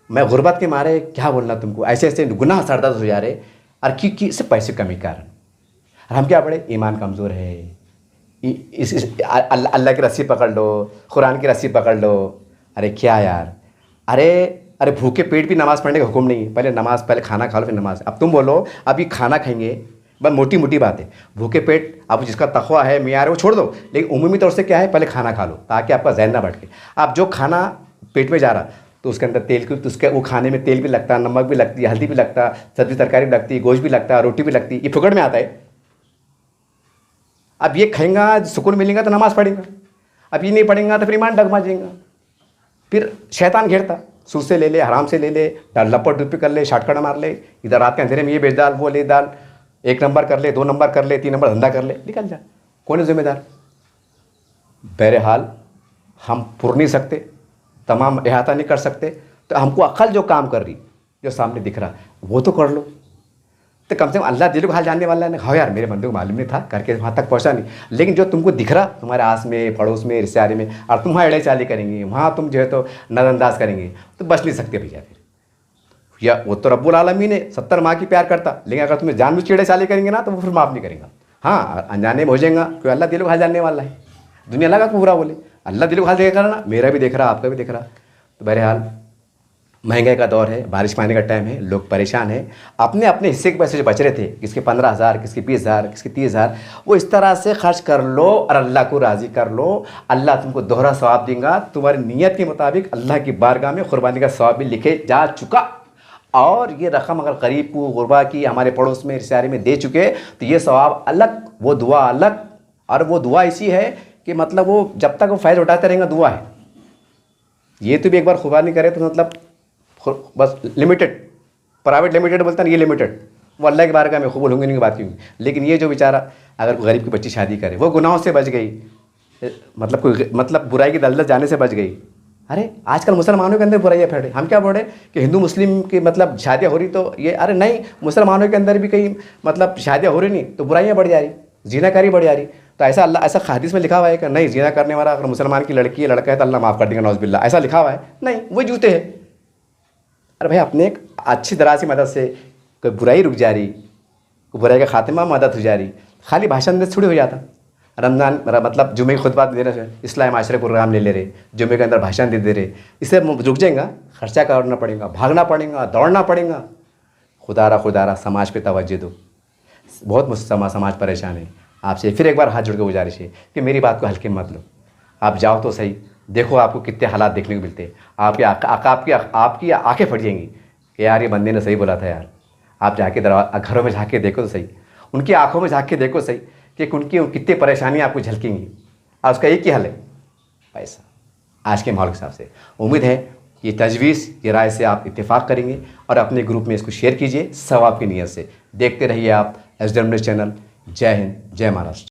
मैं गुर्बत के मारे क्या बोलना तुमको, ऐसे ऐसे गुनाह सरदर्द हो जा रहे, और क्योंकि सिर्फ पैसे कमी कारण। और हम क्या पढ़े, ईमान कमज़ोर है, अल्लाह की रस्सी पकड़ लो, कुरान की रस्सी पकड़ लो। अरे क्या यार, अरे भूखे पेट भी नमाज़ पढ़ने का हुक्म नहीं है। पहले नमाज़, पहले खाना खा लो फिर नमाज़। अब तुम बोलो अभी खाना खाएंगे, बस मोटी मोटी बात है, भूखे पेट, अब जिसका तक़वा है, मियार है, वो छोड़ दो, लेकिन उमूमी तौर से क्या है, पहले खाना खा लो ताकि आपका ज़हन ना भटके। अब जो खाना पेट में जा रहा तो उसके अंदर तेल की, तो उसके वो खाने में तेल भी लगता है, नमक भी लगती है, हल्दी भी लगता है, सब्ज़ी तरकारी भी लगती है, गोश्त भी लगता है, रोटी भी लगती है, ये फुकड़ में आता है। अब ये खाएंगा, सुकून मिलेगा तो नमाज़ पढ़ेगा, अब ये नहीं पढ़ेगा तो फिर ईमान डगमा जाएगा। फिर शैतान घेरता, सूद से ले ले, हराम से ले ले, लपट डुप्पी कर ले, शॉर्टकट मार ले, इधर रात के अंधेरे में ये बेच डाल, वो ले डाल, 1 नंबर कर ले, 2 नंबर कर ले, 3 नंबर धंधा कर ले, निकल जा। कौन है जिम्मेदार? बहरहाल हम पुर नहीं सकते, तमाम अहाता नहीं कर सकते, तो हमको अक्ल जो काम कर रही, जो सामने दिख रहा वो तो कर लो। तो कम से कम अल्लाह दिल को हाल जानने वाला है, हाँ यार मेरे बंदे को मालूम नहीं था, करके वहाँ तक पहुँचा नहीं, लेकिन जो तुमको दिख रहा तुम्हारे आस में, पड़ोस में, रिश्तेदारी में, और तुम वहाँ एड़े चाली करेंगे, वहाँ तुम जो है तो नज़रअंदाज करेंगे, तो बच नहीं सकते भैया। फिर या वो तो रब्बुल आलमीन है, 70 माँ की प्यार करता, लेकिन अगर तुम्हें जानबूझ के एड़े चाली करेंगे ना तो वो फिर माफ़ नहीं करेगा। हाँ अनजाने में हो जाएगा, क्योंकि अल्लाह दिल को हाल जानने वाला है। दुनिया लगा को बुरा बोले, अल्लाह दिल को हाल देखेगा ना, मेरा भी देख रहा, आपका भी देख रहा। तो बहरहाल महंगाई का दौर है, बारिश पानी का टाइम है, लोग परेशान हैं, अपने अपने हिस्से के पैसे जो बच रहे थे, किसके 15,000, किसके 20,000, किसके 30,000, वो इस तरह से खर्च कर लो और अल्लाह को राज़ी कर लो। अल्लाह तुमको दोहरा सवाब देगा, तुम्हारी नीयत के मुताबिक अल्लाह की बारगाह में कुर्बानी का सवाब भी लिखे जा चुका। और ये रकम अगर गरीब को, गुरबा की, हमारे पड़ोस में, रिश्तेदारी में दे चुके तो ये सवाब अलग, वो दुआ अलग। और वो दुआ ऐसी है कि मतलब वो जब तक वो फैज़ उठाते रहेंगे दुआ है। ये तो भी एक बार कुर्बानी करे तो मतलब बस लिमिटेड, प्राइवेट लिमिटेड बोलता है, ये लिमिटेड, वो अल्लाह के बारगाह में कबूल होंगे नहीं की बात क्यों। लेकिन ये जो बेचारा अगर गरीब की बच्ची शादी करे, वो गुनाहों से बच गई, मतलब बुराई की दलदल जाने से बच गई। अरे आजकल मुसलमानों के अंदर बुराइयाँ फैल रही, हम क्या बोल रहे कि हिंदू मुस्लिम की मतलब शादियाँ हो रही तो ये, अरे नहीं, मुसलमानों के अंदर भी कहीं मतलब शादियाँ हो रही नहीं तो बुराइयाँ बढ़ जा रही, ज़िनाकारी बढ़ जा रही। तो ऐसा अल्लाह, ऐसा हदीस में लिखा हुआ है कि नहीं, ज़िना करने वाला अगर मुसलमान की लड़की है, लड़का है तो अल्लाह माफ़ कर देगा, नौज़ बिल्लाह, ऐसा लिखा हुआ है? नहीं, वो जूते हैं। अरे भाई अपने एक अच्छी तरह से मदद से कोई बुराई रुक जा रही, कोई बुराई का खात्मा मदद हो जा रही, खाली भाषण में थोड़ी हो जाता। रमज़ान मतलब जुमे की खुतबा दे रहे, इस्लाम माशरे प्रोग्राम ले रहे, जुमे के अंदर भाषण दे रहे, इससे रुक जाएगा, खर्चा करना पड़ेगा, भागना पड़ेगा, दौड़ना पड़ेगा। खुदारा समाज पे तवज्जो दो, बहुत समाज परेशान है। आपसे फिर एक बार हाथ जोड़ के गुजारिश है कि मेरी बात को हल्के में मत लो, आप जाओ तो सही, देखो आपको कितने हालात देखने को मिलते हैं। आपकी आंखें फट जाएंगी कि यार ये बंदे ने सही बोला था यार। आप जाके घरों में झाँक के देखो तो सही, उनकी आंखों में झाँक के देखो सही कि उनकी कितनी परेशानियाँ आपको झलकेंगी। और उसका एक ही हल है, पैसा। आज के माहौल के हिसाब से उम्मीद है ये तजवीज़, ये राय से आप इत्तेफाक करेंगे और अपने ग्रुप में इसको शेयर कीजिए सवाब की नीयत से। देखते रहिए आप SW न्यूज़ चैनल। जय हिंद, जय महाराष्ट्र।